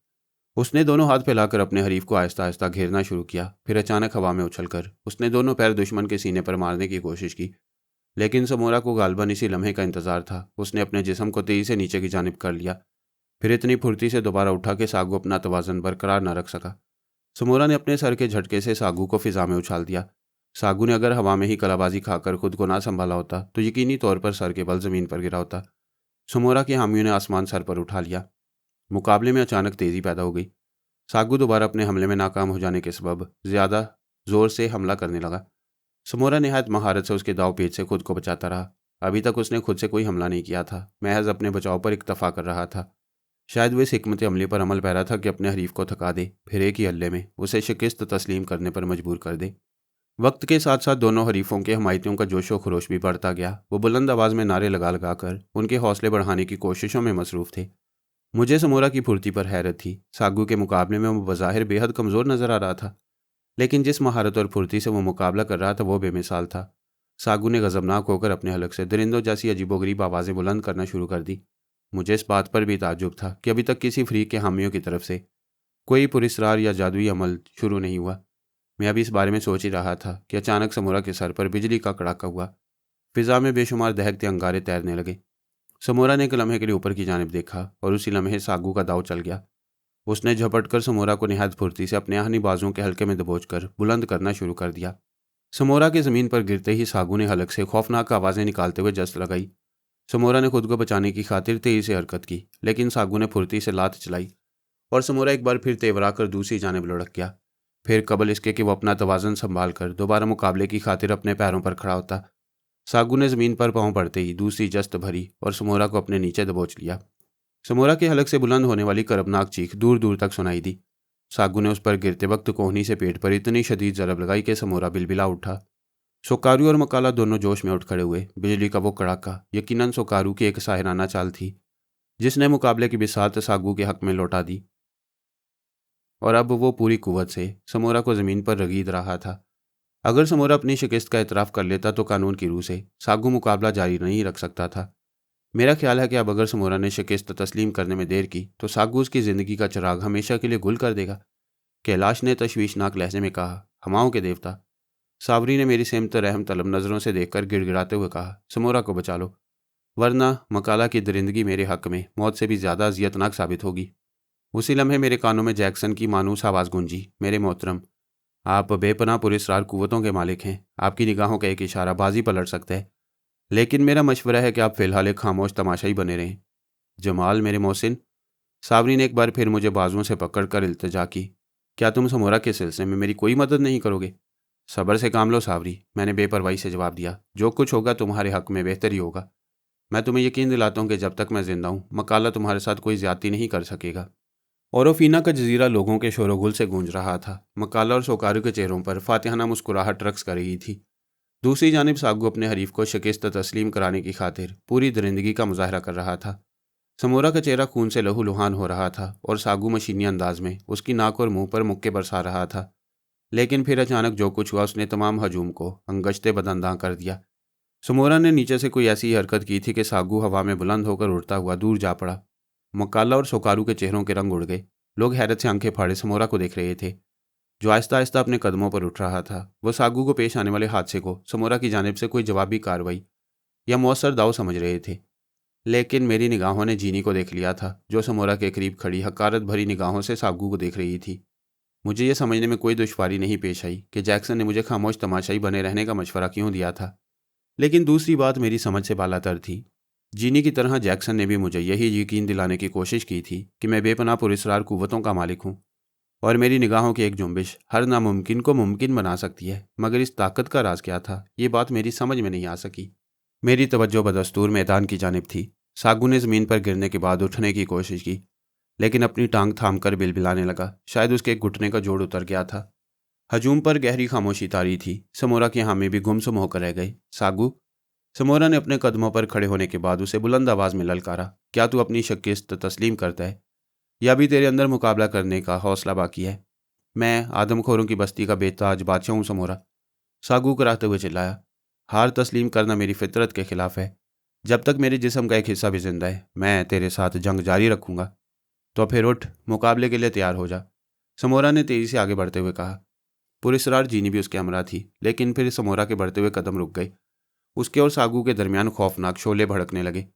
उसने दोनों हाथ फैलाकर अपने हरीफ को आहिस्ता आहिस्ता घेरना शुरू किया। फिर अचानक हवा में उछलकर उसने दोनों पैर दुश्मन के सीने पर मारने की कोशिश की, लेकिन समोरा को गालबन इसी लम्हे का इंतजार था। उसने अपने जिस्म को तेजी से नीचे की जानिब कर लिया। फिर इतनी फुर्ती से दोबारा उठा कि सागू अपना तवाज़ुन बरकरार न रख सका। समोरा ने अपने सर के झटके से सागू को फिजा में उछाल दिया। सागू ने अगर हवा में ही कलाबाजी खाकर खुद को ना संभाला होता तो यकीनी तौर पर सर के बल जमीन पर गिरा होता। समोरा के हामियों ने आसमान सर पर उठा लिया। मुकाबले में अचानक तेजी पैदा हो गई। सागू दोबारा अपने हमले में नाकाम हो जाने के सबब ज्यादा जोर से हमला करने लगा। समोरा निहायत महारत से उसके दाव पेच से खुद को बचाता रहा। अभी तक उसने खुद से कोई हमला नहीं किया था, महज अपने बचाव पर इक्तफा कर रहा था। शायद वो इस हिकमत अमली पर अमल पैरा था कि अपने हरीफ को थका दे, फिर एक ही हल्ले में उसे शिकस्त तस्लीम करने पर मजबूर कर दे। वक्त के साथ साथ दोनों हरीफों के हमायतियों का जोशो खरोश भी बढ़ता गया। वो बुलंद आवाज़ में नारे लगा लगा कर उनके हौसले बढ़ाने की कोशिशों में मसरूफ़ थे। मुझे समोरा की फुर्ती पर हैरत थी। सागू के मुकाबले में वो बज़ाहिर बेहद कमज़ोर नज़र आ रहा था, लेकिन जिस महारत और फुर्ती से वो मुकाबला कर रहा था वो बेमिसाल था। सागू ने गज़बनाक होकर अपने हलक से दरिंदों जैसी अजीबोगरीब आवाज़ें बुलंद करना शुरू कर दी। मुझे इस बात पर भी ताज्जुब था कि अभी तक किसी फरीक के हामियों की तरफ से कोई पुरस्रार या जादुई अमल शुरू नहीं हुआ। मैं अभी इस बारे में सोच ही रहा था कि अचानक समोरा के सर पर बिजली का कड़ाका हुआ। फिजा में बेशुमार दहकते अंगारे तैरने लगे। समोरा ने एक लम्हे के लिए ऊपर की जानिब देखा और उसी लम्हे सागू का दाव चल गया। उसने झपटकर समोरा को निहायत फुर्ती से अपने आहनी बाजुओं के हल्के में दबोचकर बुलंद करना शुरू कर दिया। समोरा के ज़मीन पर गिरते ही सागू ने हलक से खौफनाक आवाज़ें निकालते हुए जस्त लगाई। समोरा ने खुद को बचाने की खातिर तेजी से हरकत की, लेकिन सागू ने फुर्ती से लात चलाई और समोरा एक बार फिर तेवरा कर दूसरी जानिब लुढ़क गया। फिर कबल इसके कि वो अपना तवाज़ुन संभाल कर दोबारा मुकाबले की खातिर अपने पैरों पर खड़ा होता, सागू ने ज़मीन पर पाँव पड़ते ही दूसरी जस्त भरी और समोरा को अपने नीचे दबोच लिया। समोरा के हलक से बुलंद होने वाली करबनाक चीख दूर दूर तक सुनाई दी। सागू ने उस पर गिरते वक्त कोहनी से पेट पर इतनी शदीद ज़रब लगाई कि समोरा बिलबिला उठा। सोकारू और मकाला दोनों जोश में उठ खड़े हुए। बिजली का वो कड़ाका यकीनन सोकारू की एक साहिराना चाल थी, जिसने मुकाबले की बिसात सागू के हक में लौटा दी, और अब वो पूरी कुव्वत से समोरा को ज़मीन पर रगीद रहा था। अगर समोरा अपनी शिकस्त का एतराफ़ कर लेता तो कानून की रूह से सागू मुकाबला जारी नहीं रख सकता था। मेरा ख्याल है कि अब अगर समोरा ने शिकस्त तस्लीम करने में देर की तो सागू उसकी ज़िंदगी का चिराग हमेशा के लिए गुल कर देगा। कैलाश ने तशवीशनाक लहजे में कहा, हमाओं के देवता। सावरी ने मेरी सेमत रहम तलब नज़रों से देखकर गिड़गिड़ाते हुए कहा, समोरा को बचा लो, वरना मकाला की दरिंदगी मेरे हक में मौत से भी ज़्यादा अजियतनाक साबित होगी। उसी लम्हे मेरे कानों में जैक्सन की मानूस आवाज़ गूंजी, मेरे मोहतरम, आप बेपनाह पुरस्रार कुव्वतों के मालिक हैं। आपकी निगाहों का एक इशारा बाजी पलट सकता है, लेकिन मेरा मशवरा है कि आप फ़िलहाल एक खामोश तमाशाई बने रहें। जमाल मेरे मोहसिन। सावरी ने एक बार फिर मुझे बाजुओं से पकड़कर इल्तिजा की, क्या तुम समोरा के सिलसिले में मेरी कोई मदद नहीं करोगे? सब्र से काम लो सावरी, मैंने बेपरवाही से जवाब दिया। जो कुछ होगा तुम्हारे हक में बेहतर ही होगा। मैं तुम्हें यकीन दिलाता हूँ कि जब तक मैं जिंदा हूँ मकाला तुम्हारे साथ कोई ज्यादती नहीं कर सकेगा। ओरोफीना का जजीरा लोगों के शोरगुल से गूंज रहा था। मकाला और सोकारू के चेहरों पर फातिहाना मुस्कुराहट रक्स कर रही थी। दूसरी जानिब सागू अपने हरीफ को शिकस्त तस्लीम कराने की खातिर पूरी दरिंदगी का मुजाहरा कर रहा था। समोरा का चेहरा खून से लहू लुहान हो रहा था और सागू मशीनी अंदाज में उसकी नाक और मुंह पर मुक्के बरसा रहा था। लेकिन फिर अचानक जो कुछ हुआ उसने तमाम हजूम को अंगश्ते बदंदा कर दिया। समोरा ने नीचे से कोई ऐसी हरकत की थी कि सागू हवा में बुलंद होकर उड़ता हुआ दूर जा पड़ा। मकाला और सोकारू के चेहरों के रंग उड़ गए। लोग हैरत से आंखें फाड़े समोरा को देख रहे थे, जो आहिस्ता आहिस्ता अपने कदमों पर उठ रहा था। वो सागू को पेश आने वाले हादसे को समोरा की जानिब से कोई जवाबी कार्रवाई या मौसर दाव समझ रहे थे। लेकिन मेरी निगाहों ने जीनी को देख लिया था, जो समोरा के करीब खड़ी हकारत भरी निगाहों से सागू को देख रही थी। मुझे यह समझने में कोई दुश्वारी नहीं पेश आई कि जैक्सन ने मुझे खामोश तमाशाई बने रहने का मशवरा क्यों दिया था, लेकिन दूसरी बात मेरी समझ से बालातर थी। जीनी की तरह जैक्सन ने भी मुझे यही यकीन दिलाने की कोशिश की थी कि मैं बेपनाह पुरस्रार कुव्वतों का मालिक हूँ और मेरी निगाहों की एक जुम्बिश हर नामुमकिन को मुमकिन बना सकती है। मगर इस ताकत का राज क्या था, ये बात मेरी समझ में नहीं आ सकी। मेरी तवज्जो बदस्तूर मैदान की जानिब थी। सागू ने ज़मीन पर गिरने के बाद उठने की कोशिश की, लेकिन अपनी टांग थाम कर बिलबिलाने लगा। शायद उसके घुटने का जोड़ उतर गया था। हजूम पर गहरी खामोशी तारी थी। समोरा के हामी भी गुमसुम होकर रह गई। सागू, समोरा ने अपने कदमों पर खड़े होने के बाद उसे बुलंद आवाज़ में ललकारा, क्या तू अपनी शिकस्त तस्लीम करता है या भी तेरे अंदर मुकाबला करने का हौसला बाकी है? मैं आदमखोरों की बस्ती का बेताज बादशाह हूँ समोरा, सागू कराते हुए चिल्लाया। हार तस्लीम करना मेरी फितरत के खिलाफ है। जब तक मेरे जिस्म का एक हिस्सा भी जिंदा है मैं तेरे साथ जंग जारी रखूंगा। तो फिर उठ, मुकाबले के लिए तैयार हो जा, समोरा ने तेजी से आगे बढ़ते हुए कहा। पुरस्रार जीनी भी उसके हमरा थी, लेकिन फिर समोरा के बढ़ते हुए कदम रुक गए। उसके और सागू के दरमियान खौफनाक शोले भड़कने लगे।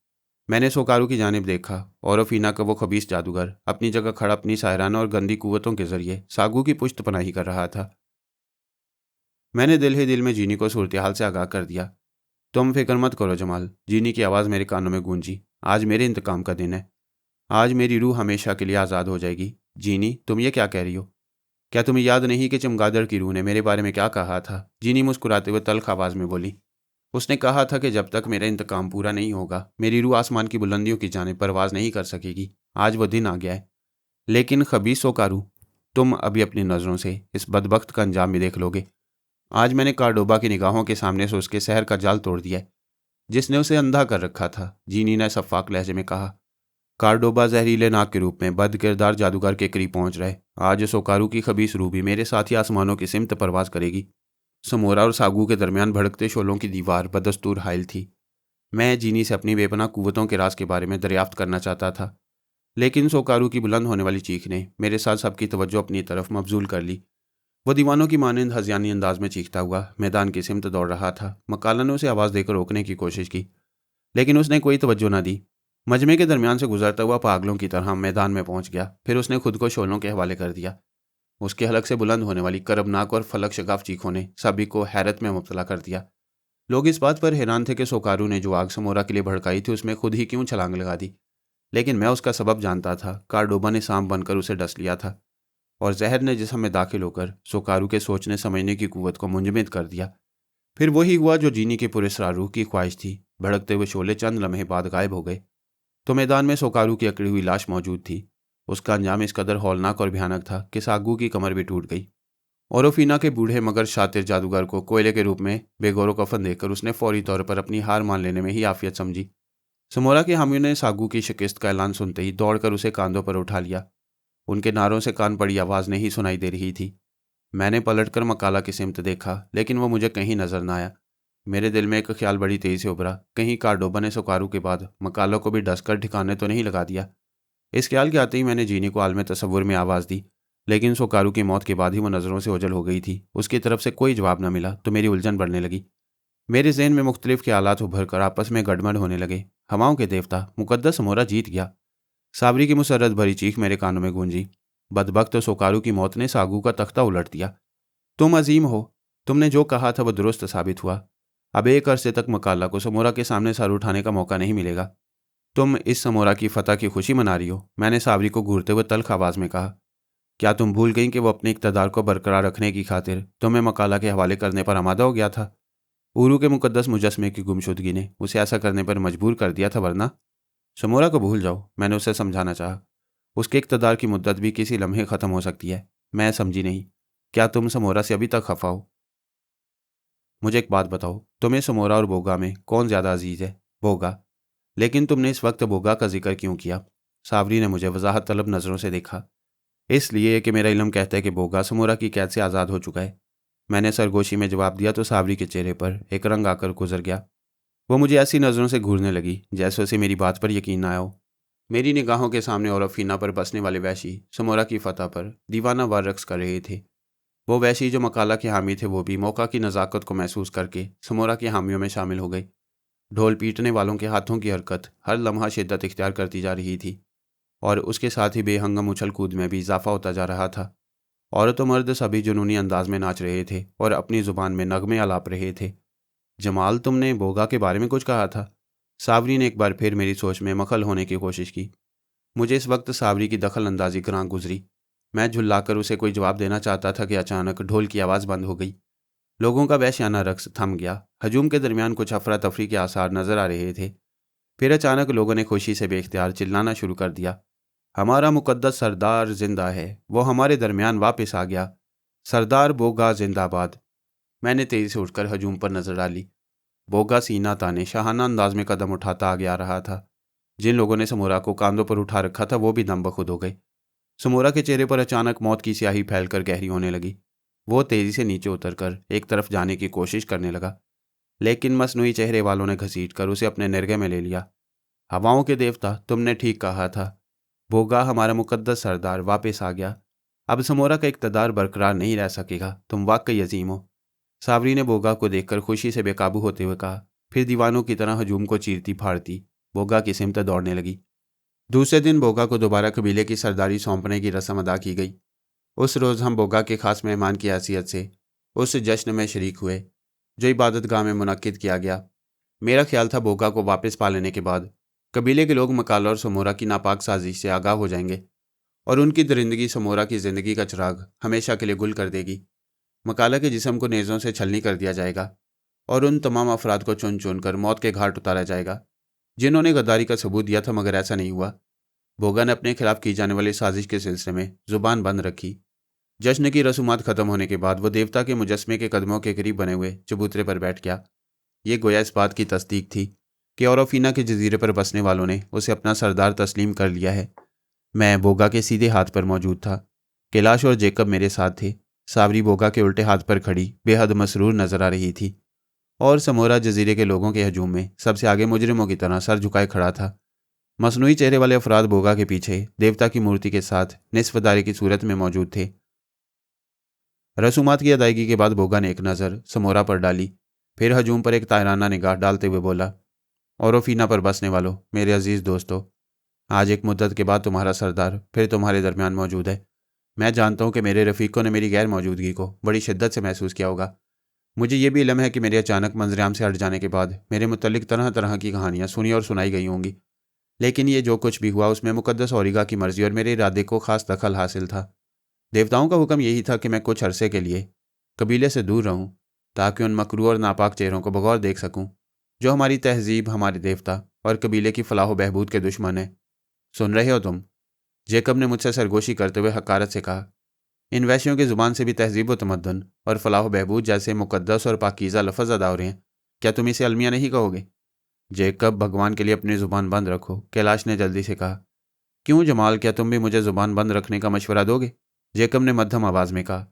मैंने सोकारू की जानिब देखा और ओफीना का वो खबीस जादूगर अपनी जगह खड़ा अपनी सायराना और गंदी कुव्वतों के जरिए सागू की पुश्त पनाही कर रहा था। मैंने दिल ही दिल में जीनी को सूरत हाल से आगाह कर दिया। तुम फिक्र मत करो जमाल, जीनी की आवाज़ मेरे कानों में गूंजी। आज मेरे इंतकाम का दिन है। आज मेरी रूह हमेशा के लिए आज़ाद हो जाएगी। जीनी, तुम ये क्या कह रही हो? क्या तुम्हें याद नहीं कि चमगादड़ की रूह ने मेरे बारे में क्या कहा था? जीनी मुस्कुराते हुए तल्ख आवाज़ में बोली। उसने कहा था कि जब तक मेरा इंतकाम पूरा नहीं होगा मेरी रूह आसमान की बुलंदियों की जानिब परवाज़ नहीं कर सकेगी। आज वो दिन आ गया है। लेकिन खबीस सोकारू, तुम अभी अपनी नज़रों से इस बदबख्त का अंजाम भी देख लोगे। आज मैंने कार्डोबा की निगाहों के सामने से उसके शहर का जाल तोड़ दिया है, जिसने उसे अंधा कर रखा था। जीनी ने शफाक लहजे में कहा। कार्डोबा जहरीले नाग के रूप में बद किरदार जादूगर के करीब पहुंच रहे। आज सोकारू की खबीस रूह भी मेरे साथ ही आसमानों की सिमत परवाज करेगी। समोरा और सागू के दरमियान भड़कते शोलों की दीवार बदस्तूर हायल थी। मैं जीनी से अपनी बेपनाह कुव्वतों के राज के बारे में दरियाफ्त करना चाहता था, लेकिन सोकारू की बुलंद होने वाली चीख ने मेरे साथ सबकी तवज्जो अपनी तरफ मबजूल कर ली। वो दीवानों की मानंद हज़ियानी अंदाज में चीखता हुआ मैदान की सिमत दौड़ रहा था। मकाला ने उसे आवाज़ देकर रोकने की कोशिश की, लेकिन उसने कोई तवज्जो न दी। मजमे के दरमियान से गुजरता हुआ पागलों की तरह मैदान में पहुंच गया। फिर उसने खुद को शोलों के हवाले कर दिया। उसके हलक से बुलंद होने वाली करबनाक और फलक शगाफ चीखों ने सभी को हैरत में मुब्तला कर दिया। लोग इस बात पर हैरान थे कि सोकारू ने जो आग समोरा के लिए भड़काई थी उसमें खुद ही क्यों छलांग लगा दी। लेकिन मैं उसका सबब जानता था। कार्डोबा ने सांप बनकर उसे डस लिया था और जहर ने जिस्म में दाखिल होकर सोकारू के सोचने समझने की कुव्वत को मुंजमद कर दिया। फिर वही हुआ जो जीनी के पुरस्रार रूह की ख्वाहिश थी। भड़कते हुए शोले चंद लम्हे बाद गायब हो गए तो मैदान में सोकारू की अकड़ी हुई लाश मौजूद थी। उसका अंजाम इस कदर हौलनाक और भयानक था कि सागू की कमर भी टूट गई। ओरोफिना के बूढ़े मगर शातिर जादूगर को कोयले के रूप में बेगौरो कफन देखकर उसने फौरी तौर पर अपनी हार मान लेने में ही आफियत समझी। समोरा के हामियों ने सागू की शिकस्त का ऐलान सुनते ही दौड़कर उसे कांधों पर उठा लिया। उनके नारों से कान पड़ी आवाज़ नहीं सुनाई दे रही थी। मैंने पलटकर मकाला की सिमत देखा, लेकिन वह मुझे कहीं नजर न आया। मेरे दिल में एक ख्याल बड़ी तेजी से उभरा, कहीं कार्डोबा ने सोकारू के बाद मकाला को भी डसकर ठिकाने तो नहीं लगा दिया। इस ख्याल के आते ही मैंने जीनी को आलम तसव्वुर में आवाज़ दी, लेकिन सोकारू की मौत के बाद ही वो नज़रों से ओझल हो गई थी। उसकी तरफ से कोई जवाब न मिला तो मेरी उलझन बढ़ने लगी। मेरे जहन में मुख्तलिफ ख्यालात उभर कर आपस में गड़बड़ होने लगे। हवाओं के देवता, मुकद्दस समोरा जीत गया। साबरी की मुसर्रत भरी चीख मेरे कानों में गूंजी। बदबख्त सोकारू की मौत ने सागू का तख्ता उलट दिया। तुम अजीम हो। तुमने जो कहा था वह दुरुस्त साबित हुआ। अब एक अरसे तक मकाला को समोरा के सामने सर उठाने का मौका नहीं मिलेगा। तुम इस समोरा की फतह की खुशी मना रही हो, मैंने साबरी को घूरते हुए तल्ख आवाज़ में कहा। क्या तुम भूल गई कि वो अपने इक़्तिदार को बरकरार रखने की खातिर तुम्हें मकाला के हवाले करने पर आमादा हो गया था? उरू के मुकद्दस मुजस्मे की गुमशुदगी ने उसे ऐसा करने पर मजबूर कर दिया था, वरना। समोरा को भूल जाओ, मैंने उसे समझाना चाहा। उसके इक़्तिदार की मुद्दत भी किसी लम्हे ख़त्म हो सकती है। मैं समझी नहीं। क्या तुम समोरा से अभी तक खफा हो? मुझे एक बात बताओ, तुम्हें समोरा और बोगा में कौन ज़्यादा अजीज़ है? बोगा। लेकिन तुमने इस वक्त बोगा का जिक्र क्यों किया? सावरी ने मुझे वजाहत तलब नज़रों से देखा। इसलिए कि मेरा इल्म कहता है कि बोगा समोरा की कैद से आज़ाद हो चुका है। मैंने सरगोशी में जवाब दिया तो सावरी के चेहरे पर एक रंग आकर गुजर गया। वो मुझे ऐसी नज़रों से घूरने लगी जैसे उसे मेरी बात पर यकीन न आया हो। मेरी निगाहों के सामने और अफीना पर बसने वाले वैशी समोरा की फतह पर दीवाना वार रक्स कर रहे थे। वो वैशी जो मकाला के हामी थे वो भी मौका की नज़ाकत को महसूस करके समोरा के हामियों में शामिल हो गए। ढोल पीटने वालों के हाथों की हरकत हर लम्हा शिद्दत इख्तियार करती जा रही थी और उसके साथ ही बेहंगम उछल कूद में भी इजाफा होता जा रहा था। औरत व मर्द सभी जुनूनी अंदाज में नाच रहे थे और अपनी ज़ुबान में नगमे आलाप रहे थे। जमाल, तुमने बोगा के बारे में कुछ कहा था। सावरी ने एक बार फिर मेरी सोच में मखल होने की कोशिश की। मुझे इस वक्त सावरी की दखल अंदाजी ग्रां गुजरी। मैं झुल्लाकर उसे कोई जवाब देना चाहता था कि अचानक ढोल की आवाज़ बंद हो गई। लोगों का वहशियाना रक्स थम गया। हजूम के दरमियान कुछ अफरा तफरी के आसार नजर आ रहे थे। फिर अचानक लोगों ने खुशी से बेख्तियार चिल्लाना शुरू कर दिया। हमारा मुकद्दस सरदार जिंदा है, वो हमारे दरमियान वापस आ गया। सरदार बोगा जिंदाबाद। मैंने तेजी से उठकर हजूम पर नजर डाली। बोगा सीना ताने शाहाना अंदाज में कदम उठाता आगे आ रहा था। जिन लोगों ने समोरा को कांधों पर उठा रखा था वो भी दम बखुद हो गए। समोरा के चेहरे पर अचानक मौत की स्याही फैलकर गहरी होने लगी। वो तेजी से नीचे उतरकर एक तरफ जाने की कोशिश करने लगा, लेकिन मसनूई चेहरे वालों ने घसीट कर उसे अपने निर्गे में ले लिया। हवाओं के देवता, तुमने ठीक कहा था। बोगा हमारा मुकद्दस सरदार वापस आ गया। अब समोरा का इक़्तिदार बरकरार नहीं रह सकेगा। तुम वाकई अजीम हो। सावरी ने बोगा को देखकर खुशी से बेकाबू होते हुए कहा, फिर दीवानों की तरह हजूम को चीरती फाड़ती बोगा की सिमत दौड़ने लगी। दूसरे दिन बोगा को दोबारा कबीले की सरदारी सौंपने की रस्म अदा की गई। उस रोज़ हम बोगा के खास मेहमान की हैसियत से उस जश्न में शरीक हुए जो इबादत गाह में मुनक्किद किया गया। मेरा ख्याल था बोगा को वापस पा लेने के बाद कबीले के लोग मकाला और समोरा की नापाक साजिश से आगाह हो जाएंगे और उनकी दरिंदगी समोरा की ज़िंदगी का चिराग हमेशा के लिए गुल कर देगी। मकाला के जिस्म को नेज़ों से छलनी कर दिया जाएगा और उन तमाम अफराद को चुन चुन कर मौत के घाट उतारा जाएगा जिन्होंने गद्दारी का सबूत दिया था, मगर ऐसा नहीं हुआ। बोगा ने अपने खिलाफ की जाने वाली साजिश के सिलसिले में जुबान बंद रखी। जश्न की रसूमात खत्म होने के बाद वो देवता के मुजस्मे के कदमों के करीब बने हुए चबूतरे पर बैठ गया। ये गोया इस बात की तस्दीक थी कि औरोफिना के जजीरे पर बसने वालों ने उसे अपना सरदार तस्लीम कर लिया है। मैं बोगा के सीधे हाथ पर मौजूद था। कैलाश और जेकब मेरे साथ थे। सावरी बोगा के उल्टे हाथ पर खड़ी बेहद मसरूर नजर आ रही थी और समोरा जजीरे के लोगों के हजूम में सबसे आगे मुजरिमों की तरह सर झुकाए खड़ा था। मसनूई चेहरे वाले अफराद बोगा के पीछे देवता की मूर्ति के साथ निस्फदारी की सूरत में मौजूद थे। रसूमात की अदायगी के बाद बोगा ने एक नज़र समोरा पर डाली, फिर हजूम पर एक तायराना निगाह डालते हुए बोला, औरोफिना पर बसने वालों, मेरे अजीज़ दोस्तों, आज एक मुद्दत के बाद तुम्हारा सरदार फिर तुम्हारे दरमियान मौजूद है। मैं जानता हूँ कि मेरे रफ़ीकों ने मेरी गैर मौजूदगी को बड़ी शिद्दत से महसूस किया होगा। मुझे ये भी इल्म है कि मेरे अचानक मंजराम से हट जाने के बाद मेरे मुतल्लिक तरह तरह की कहानियाँ सुनी और सुनाई गई होंगी, लेकिन ये जो कुछ भी हुआ उसमें मुकद्दस औरिगा की मर्जी और मेरे इरादे को खास दखल हासिल था। देवताओं का हुक्म यही था कि मैं कुछ अरसे के लिए कबीले से दूर रहूं ताकि उन मकरू और नापाक चेहरों को बगौर देख सकूं जो हमारी तहजीब, हमारे देवता और कबीले की फलाह बहबूद के दुश्मन हैं। सुन रहे हो तुम? जेकब ने मुझसे सरगोशी करते हुए हकारत से कहा। इन वैश्यों की ज़ुबान से भी तहजीब व तमद्दुन और फलाह बहबूद जैसे मुकद्दस और पाकीज़ा लफ्ज़ अदा हो रहे हैं, क्या तुम इसे अलमिया नहीं कहोगे? जेकब, भगवान के लिए अपनी ज़ुबान बंद रखो, कैलाश ने जल्दी से कहा। क्यों जमाल, क्या तुम भी मुझे ज़ुबान बंद रखने का मशवरा दोगे? जेकब ने मध्यम आवाज़ में कहा।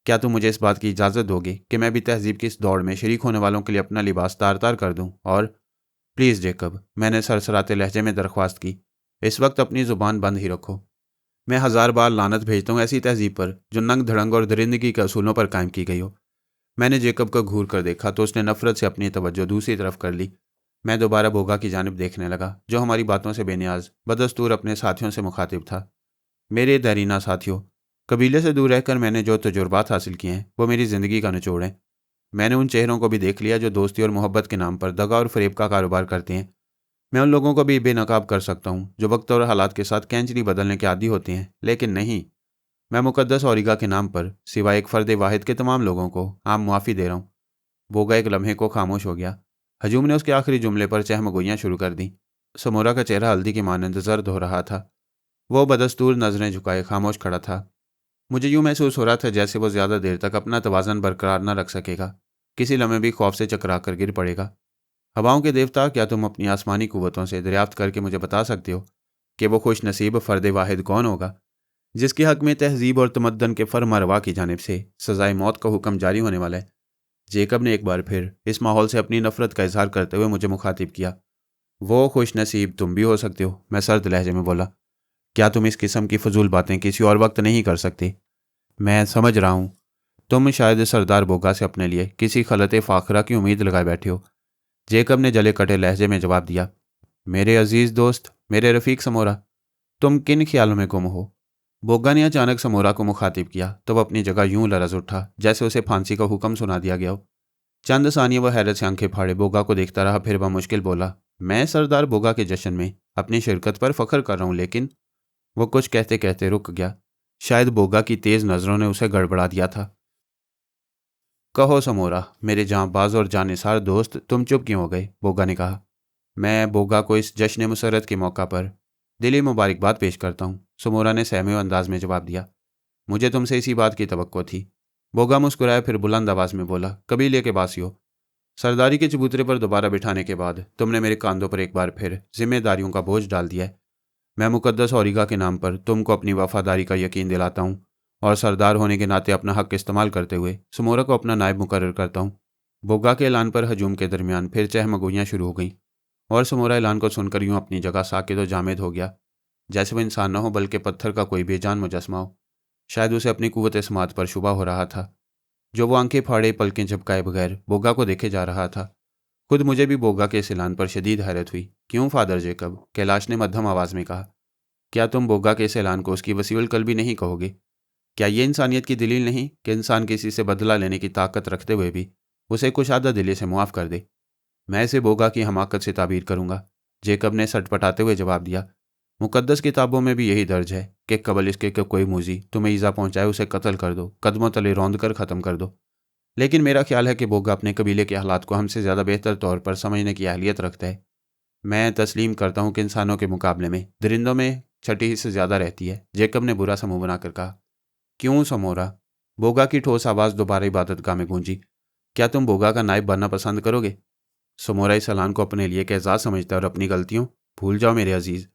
क्या तुम मुझे इस बात की इजाज़त दोगे कि मैं भी तहजीब की इस दौड़ में शरीक होने वालों के लिए अपना लिबास तार तार कर दूं? और प्लीज़ जेकब, मैंने सरसराते लहजे में दरख्वास्त की, इस वक्त अपनी ज़ुबान बंद ही रखो। मैं 1000 बार लानत भेजता हूँ ऐसी तहजीब पर जो नंग धड़ंग और दरिंदगी के असूलों पर कायम की गई हो। मैंने जेकब को घूर कर देखा तो उसने नफरत से अपनी तवज्जो दूसरी तरफ कर ली। मैं दोबारा बोगा की जानिब देखने लगा जो हमारी बातों से बेनियाज बदस्तूर अपने साथियों से मुखातिब था। मेरे दरीना साथियों, कबीले से दूर रहकर मैंने जो तजुर्बात हासिल किए हैं वो मेरी ज़िंदगी का निचोड़ हैं। मैंने उन चेहरों को भी देख लिया जो दोस्ती और मोहब्बत के नाम पर दगा और फरेब का कारोबार करते हैं। मैं उन लोगों को भी बेनकाब कर सकता हूँ जो वक्त और हालात के साथ कैंचरी बदलने के आदी होते हैं, लेकिन नहीं, मैं मुकद्दस औरिगा के नाम पर सिवाय एक फ़र्द वाहिद के तमाम लोगों को आम मुआफ़ी दे रहा हूँ। बोगा एक लम्हे को खामोश हो गया। हजूम ने उसके आखिरी जुमले पर चहमगोइयाँ शुरू कर दी। समोरा का चेहरा हल्दी की मानंद जर्द हो रहा था। वो बदस्तूर नजरें झुकाए खामोश खड़ा था। मुझे यूँ महसूस हो रहा था जैसे वो ज़्यादा देर तक अपना तवाज़न बरकरार न रख सकेगा, किसी लम्हे भी खौफ से चकरा कर गिर पड़ेगा। हवाओं के देवता, क्या तुम अपनी आसमानी कुव्वतों से दरियाफ्त करके मुझे बता सकते हो कि वो खुश नसीब फ़र्द वाहिद कौन होगा जिसके हक़ में तहजीब और तमद्दन के फरमारवा की जानिब से सज़ाए मौत का हुक्म जारी होने वाला है? जेकब ने एक बार फिर इस माहौल से अपनी नफ़रत का इजहार करते हुए मुझे मुखातिब किया। वो खुश नसीब तुम भी हो सकते हो, मैं सर्द लहजे में बोला। क्या तुम इस किस्म की फजूल बातें किसी और वक्त नहीं कर सकते? मैं समझ रहा हूँ तुम शायद सरदार बोगा से अपने लिए किसी खलत फ़ाखरा की उम्मीद लगाए बैठे हो। जेकब ने जले कटे लहजे में जवाब दिया। मेरे अजीज़ दोस्त, मेरे रफ़ीक समोरा, तुम किन ख्यालों में गुम हो? बोगा ने अचानक समोरा को मुखातिब किया तो वह अपनी जगह यूं लरज उठा जैसे उसे फांसी का हुक्म सुना दिया गया हो। चंद सानिया वह हैरत से आंखें फाड़े बोगा को देखता रहा, फिर वह मुश्किल बोला, मैं सरदार बोगा के जश्न में अपनी शिरकत पर फ़ख्र कर रहा हूँ, लेकिन वो कुछ कहते कहते रुक गया। शायद बोगा की तेज़ नज़रों ने उसे गड़बड़ा दिया था। कहो समोरा, मेरे जांबाज और जानिसार दोस्त, तुम चुप क्यों हो गए? बोगा ने कहा। मैं बोगा को इस जश्न मुसरत के मौका पर दिली मुबारकबाद पेश करता हूँ, समोरा ने सहमे अंदाज में जवाब दिया। मुझे तुमसे इसी बात की तवक्को थी। बोगा मुस्कुराया, फिर बुलंद आवाज़ में बोला, कबीले के बासियों, सरदारी के चबूतरे पर दोबारा बिठाने के बाद तुमने मेरे कांधों पर एक बार फिर जिम्मेदारियों का बोझ डाल दिया है। मैं मुकद्दस औरिगा के नाम पर तुमको अपनी वफादारी का यकीन दिलाता हूँ और सरदार होने के नाते अपना हक इस्तेमाल करते हुए समोरा को अपना नायब मुकर्रर करता हूँ। बोगा के ऐलान पर हजूम के दरमियान फिर चहमगोइयाँ शुरू हो गईं और समोरा ऐलान को सुनकर यूँ अपनी जगह साकित व जामेद हो गया, जैसे वह इंसान न हो बल्कि पत्थर का कोई बेजान मुजस्मा हो। शायद उसे अपनी कुव्वत समात पर शुबा हो रहा था, जो वो आंखें फाड़े पलकें झपकाए बगैर बोगा को देखे जा रहा था। खुद मुझे भी बोगा के इस ऐलान पर शदीद हैरत हुई। क्यों फादर जेकब? कैलाश ने मध्यम आवाज में कहा। क्या तुम बोगा के इस ऐलान को उसकी वसीउल कल्बी नहीं कहोगे? क्या ये इंसानियत की दलील नहीं कि इंसान किसी से बदला लेने की ताकत रखते हुए भी उसे कुशादा दिली से मुआफ़ कर दे? मैं इसे बोगा की हमाकत से ताबीर करूंगा। जेकब ने सटपटाते हुए जवाब दिया। मुकद्दस किताबों में भी यही दर्ज है कि कबल इसके कि कोई मूजी तुम्हें ईजा पहुंचाए उसे कत्ल कर दो, कदमों तले रौंद कर ख़त्म कर दो। लेकिन मेरा ख्याल है कि बोगा अपने कबीले के हालात को हमसे ज़्यादा बेहतर तौर पर समझने की अहलियत रखता है। मैं तस्लीम करता हूँ कि इंसानों के मुकाबले में दरिंदों में छठी हिस्से ज़्यादा रहती है। जेकब ने बुरा सा मुंह बनाकर कहा। क्यों समोरा? बोगा की ठोस आवाज़ दोबारा इबादतगाह में गूंजी। क्या तुम बोगा का नायब बनना पसंद करोगे? समोरा इस सलान को अपने लिए एक एजाज़ समझता है और अपनी गलतियों भूल जाओ मेरे अजीज़।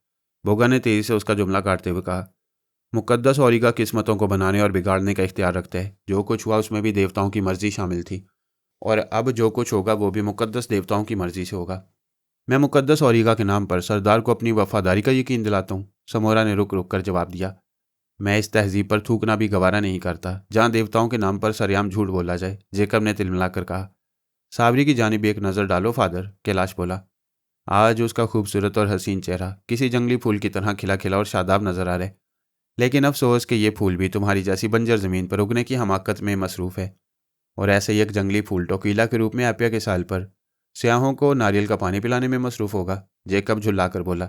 बोगा ने तेज़ी से उसका जुमला काटते हुए कहा। मुकद्दस औरिगा किस्मतों को बनाने और बिगाड़ने का इख्तियार रखता है। जो कुछ हुआ उसमें भी देवताओं की मर्जी शामिल थी, और अब जो कुछ होगा वो भी मुकद्दस देवताओं की मर्जी से होगा। मैं मुकद्दस औरिगा के नाम पर सरदार को अपनी वफादारी का यकीन दिलाता हूँ, समोरा ने रुक रुक कर जवाब दिया। मैं इस तहजीब पर थूकना भी गवारा नहीं करता जहाँ देवताओं के नाम पर सरेआम झूठ बोला जाए, जेकब ने तिलमिलाकर कहा। सावरी की जानिब एक नज़र डालो फादर, कैलाश बोला। आज उसका खूबसूरत और हसीन चेहरा किसी जंगली फूल की तरह खिला खिला और शादाब नजर आ रहा है। लेकिन अफसोस कि ये फूल भी तुम्हारी जैसी बंजर ज़मीन पर उगने की हमाकत में मसरूफ़ है। और ऐसे ही एक जंगली फूल टोकीला के रूप में एपिया के साल पर स्याहों को नारियल का पानी पिलाने में मसरूफ़ होगा, जेकब झुल्लाकर बोला।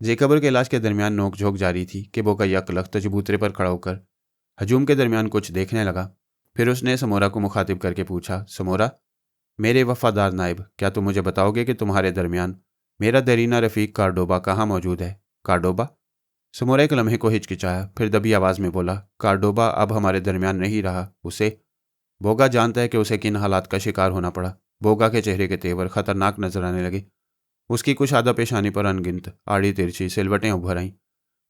जेकब और कैलाश के दरमियान नोकझोंक जारी थी कि बोका यकलख्त चबूतरे पर खड़ा होकर हजूम के दरमियान कुछ देखने लगा। फिर उसने समोरा को मुखातिब करके पूछा। समोरा, मेरे वफादार नायब, क्या तुम मुझे बताओगे कि तुम्हारे दरमियान मेरा दरीना रफ़ीक कार्डोबा कहाँ मौजूद है? कार्डोबा? समोरा एक लम्हे को हिचकिचाया, फिर दबी आवाज़ में बोला। कार्डोबा अब हमारे दरमियान नहीं रहा। उसे बोगा जानता है कि उसे किन हालात का शिकार होना पड़ा। बोगा के चेहरे के तेवर खतरनाक नजर आने लगे। उसकी कुशादा पेशानी पर अनगिनत आड़ी तिरछी सिलवटें उभर आईं।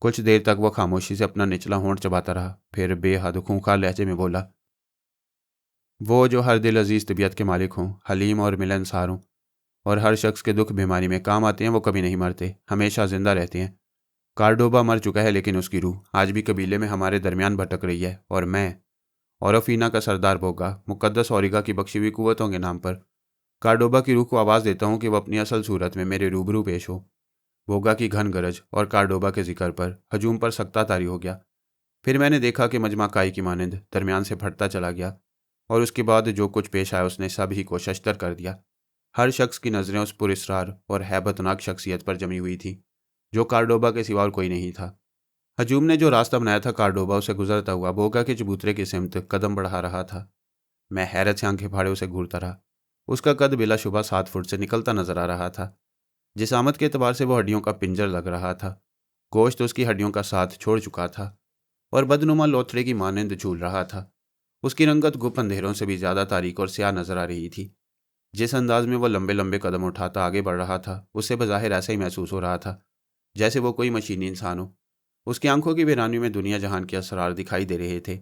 कुछ देर तक वह खामोशी से अपना निचला होंठ चबाता रहा, फिर बेहद खूंखार लहजे में बोला। वो जो हर दिल अजीज तबीयत के मालिक हों, हलीम और मिलनसार हों, और हर शख्स के दुख बीमारी में काम आते हैं, वो कभी नहीं मरते, हमेशा जिंदा रहते हैं। कार्डोबा मर चुका है, लेकिन उसकी रूह आज भी कबीले में हमारे दरमियान भटक रही है। और मैं और अफीना का सरदार बोगा मुकद्दस औरिगा की बख्शी हुई कुव्वतों के नाम पर कार्डोबा की रूह को आवाज़ देता हूँ कि वह अपनी असल सूरत में मेरे रूबरू पेश हो। बोगा की घन गरज और कार्डोबा के जिक्र पर हजूम पर सख्ता तारी हो गया। फिर मैंने देखा कि मजमा काई की मानंद दरमियान से फटता चला गया, और उसके बाद जो कुछ पेश आया उसने सब ही को शश्तर कर दिया। हर शख्स की नज़रें उस पुरस्रार और हैबतनाक शख्सियत पर जमी हुई थी जो कार्डोबा के सिवा और कोई नहीं था। हजूम ने जो रास्ता बनाया था, कार्डोबा उसे गुजरता हुआ बोगा के चबूतरे की सिमत कदम बढ़ा रहा था। मैं हैरत से आंखें फाड़े उसे घूरता रहा। उसका कद बिलाशुबा 7 फुट से निकलता नजर आ रहा था। जिसामत के एतबार से वो हड्डियों का पिंजर लग रहा था। गोश्त उसकी हड्डियों का साथ छोड़ चुका था और बदनुमा लोथड़े की मानंद झूल रहा था। उसकी रंगत गुप्त अंधेरों से भी ज्यादा तारीक और स्याह नजर आ रही थी। जिस अंदाज में वो लंबे लंबे कदम उठाता आगे बढ़ रहा था, उससे बज़ाहिर ऐसा ही महसूस हो रहा था जैसे वो कोई मशीनी इंसान हो। उसकी आंखों की वीरानी में दुनिया जहान के असरार दिखाई दे रहे थे।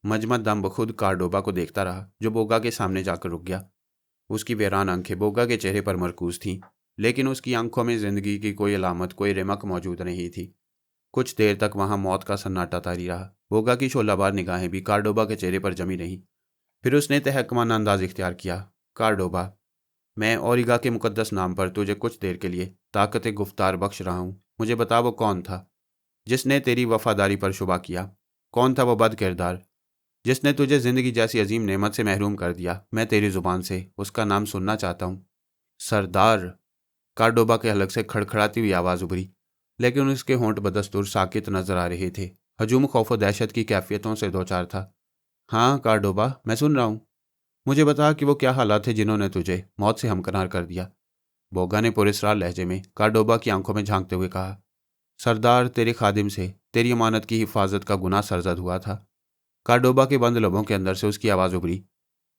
मजमत दम बखुद कार्डोबा को देखता रहा, जो बोगा के सामने जाकर रुक गया। उसकी वीरान आंखें बोगा के चेहरे पर मरकूज थीं, लेकिन उसकी आंखों में जिंदगी की कोई अलामत, कोई रमक मौजूद नहीं थी। कुछ देर तक वहां मौत का सन्नाटा तारी रहा। बोगा की शोलाबार निगाहें भी कार्डोबा के चेहरे पर जमी रहीं। फिर उसने तहकमाना अंदाज इख्तियार किया। कार्डोबा, मैं ओरिगा के मुकद्दस नाम पर तुझे कुछ देर के लिए ताकत गुफ्तार बख्श रहा हूँ। मुझे बता, वो कौन था जिसने तेरी वफादारी पर शुबा किया? कौन था वो बद किरदार जिसने तुझे जिंदगी जैसी अजीम नेमत से महरूम कर दिया? मैं तेरी जुबान से उसका नाम सुनना चाहता हूँ। सरदार, कार्डोबा के हलक से खड़खड़ाती हुई आवाज़ उभरी, लेकिन उसके होंठ बदस्तूर साकित नजर आ रहे थे। हजूम खौफ व दहशत की कैफियतों से दो चार था। हाँ कार्डोबा, मैं सुन रहा हूँ। मुझे बता कि वो क्या हालात थे जिन्होंने तुझे मौत से हमकनार कर दिया। बोगा ने पुरस्रार लहजे में कार्डोबा की आंखों में झांकते हुए कहा। सरदार, तेरे खादिम से तेरी अमानत की हिफाजत का गुनाह सरजद हुआ था। कार्डोबा के बंद लबों के अंदर से उसकी आवाज़ उभरी।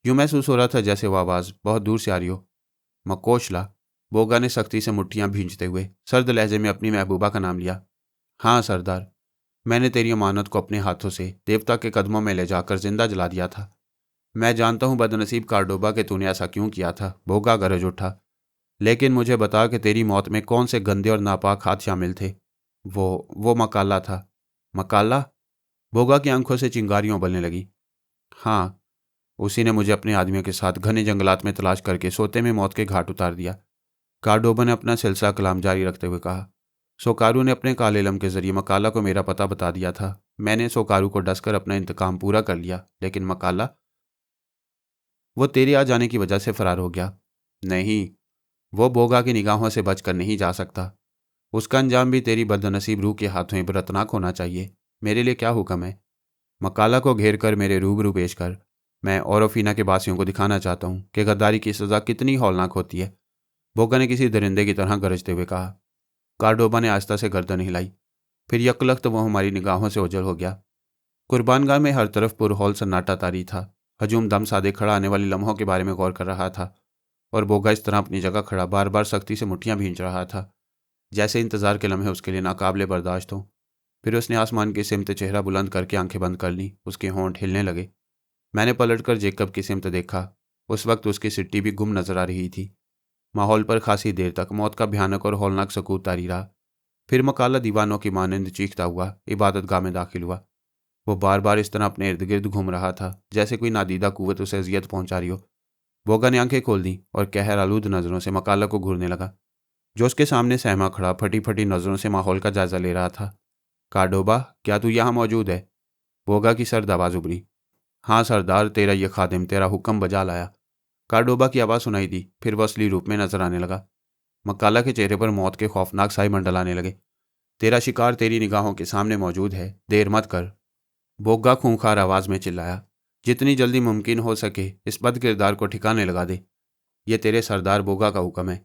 यूं महसूस हो रहा था जैसे वो आवाज़ बहुत दूर से आ रही हो। मकोशला, बोगा ने सख्ती से मुट्ठियां भींचते हुए सर्द लहजे में अपनी महबूबा का नाम लिया। हाँ सरदार, मैंने तेरी अमानत को अपने हाथों से देवता के कदमों में ले जाकर जिंदा जला दिया था। मैं जानता हूँ बदनसीब कार्डोबा कि तूने ऐसा क्यों किया था। बोगा गरज उठा। लेकिन मुझे बता कि तेरी मौत में कौन से गंदे और नापाक हाथ शामिल थे? वो मकाला था। मकाला? बोगा की आंखों से चिंगारियां उबलने लगी। हाँ, उसी ने मुझे अपने आदमियों के साथ घने जंगलात में तलाश करके सोते में मौत के घाट उतार दिया। कार्डोबा ने अपना सिलसिला कलाम जारी रखते हुए कहा, सोकारू ने अपने काले इलम के जरिए मकाला को मेरा पता बता दिया था। मैंने सोकारू को डसकर अपना इंतकाम पूरा कर लिया, लेकिन मकाला, वो तेरे आ जाने की वजह से फरार हो गया। नहीं, वो बोगा की निगाहों से बचकर नहीं जा सकता। उसका अंजाम भी तेरी बदनसीब रूह के हाथों इबरतनाक होना चाहिए। मेरे लिए क्या हुक्म है? मकाला को घेर कर मेरे रूबरू पेश कर। मैं ओरोफिना के बासियों को दिखाना चाहता हूँ कि गद्दारी की सज़ा कितनी हौलनाक होती है। बोगा ने किसी दरिंदे की तरह गरजते हुए कहा। कार्डोबा ने आस्था से गर्दन हिलाई, फिर यकलख्त वो हमारी निगाहों से ओझल हो गया। कुर्बानगाह में हर तरफ पुरहौल सन्नाटा तारी था। हजूम दम सादे खड़ा आने वाले लम्हों के बारे में गौर कर रहा था, और बोगा इस तरह अपनी जगह खड़ा बार बार सख्ती से मुट्ठियां भींच रहा था, जैसे इंतजार के लम्हे उसके लिए नाकाबिले बर्दाश्त हों। फिर उसने आसमान की सिमत चेहरा बुलंद करके आंखें बंद कर लीं। उसके होंठ हिलने लगे। मैंने पलटकर जेकब की सिमत देखा। उस वक्त उसकी सिट्टी भी गुम नजर आ रही थी। माहौल पर खासी देर तक मौत का भयानक और हौलनाक सकूत तारी रहा। फिर मकाला दीवानों की मानंद चीखता हुआ इबादतगाह में दाखिल हुआ। वो बार बार इस तरह अपने इर्द गिर्द घूम रहा था जैसे कोई नादीदा कुव्वत उसे अजियत पहुंचा रही हो। बोगा ने आंखें खोल दी और कहर आलूद नजरों से मकाला को घूरने लगा, जो उसके सामने सहमा खड़ा फटी फटी नजरों से माहौल का जायजा ले रहा था। कार्डोबा, क्या तू यहाँ मौजूद है? बोगा की सर्द आवाज उभरी। हाँ सरदार, तेरा ये खादिम तेरा हुक्म बजा लाया। कार्डोबा की आवाज़ सुनाई दी। फिर वह असली रूप में नजर आने लगा। मकाला के चेहरे पर मौत के खौफनाक साए मंडलाने लगे। तेरा शिकार तेरी निगाहों के सामने मौजूद है, देर मत कर। बोगा खूंखार आवाज में चिल्लाया, जितनी जल्दी मुमकिन हो सके इस बद किरदार को ठिकाने लगा दे। यह तेरे सरदार बोगा का हुक्म है।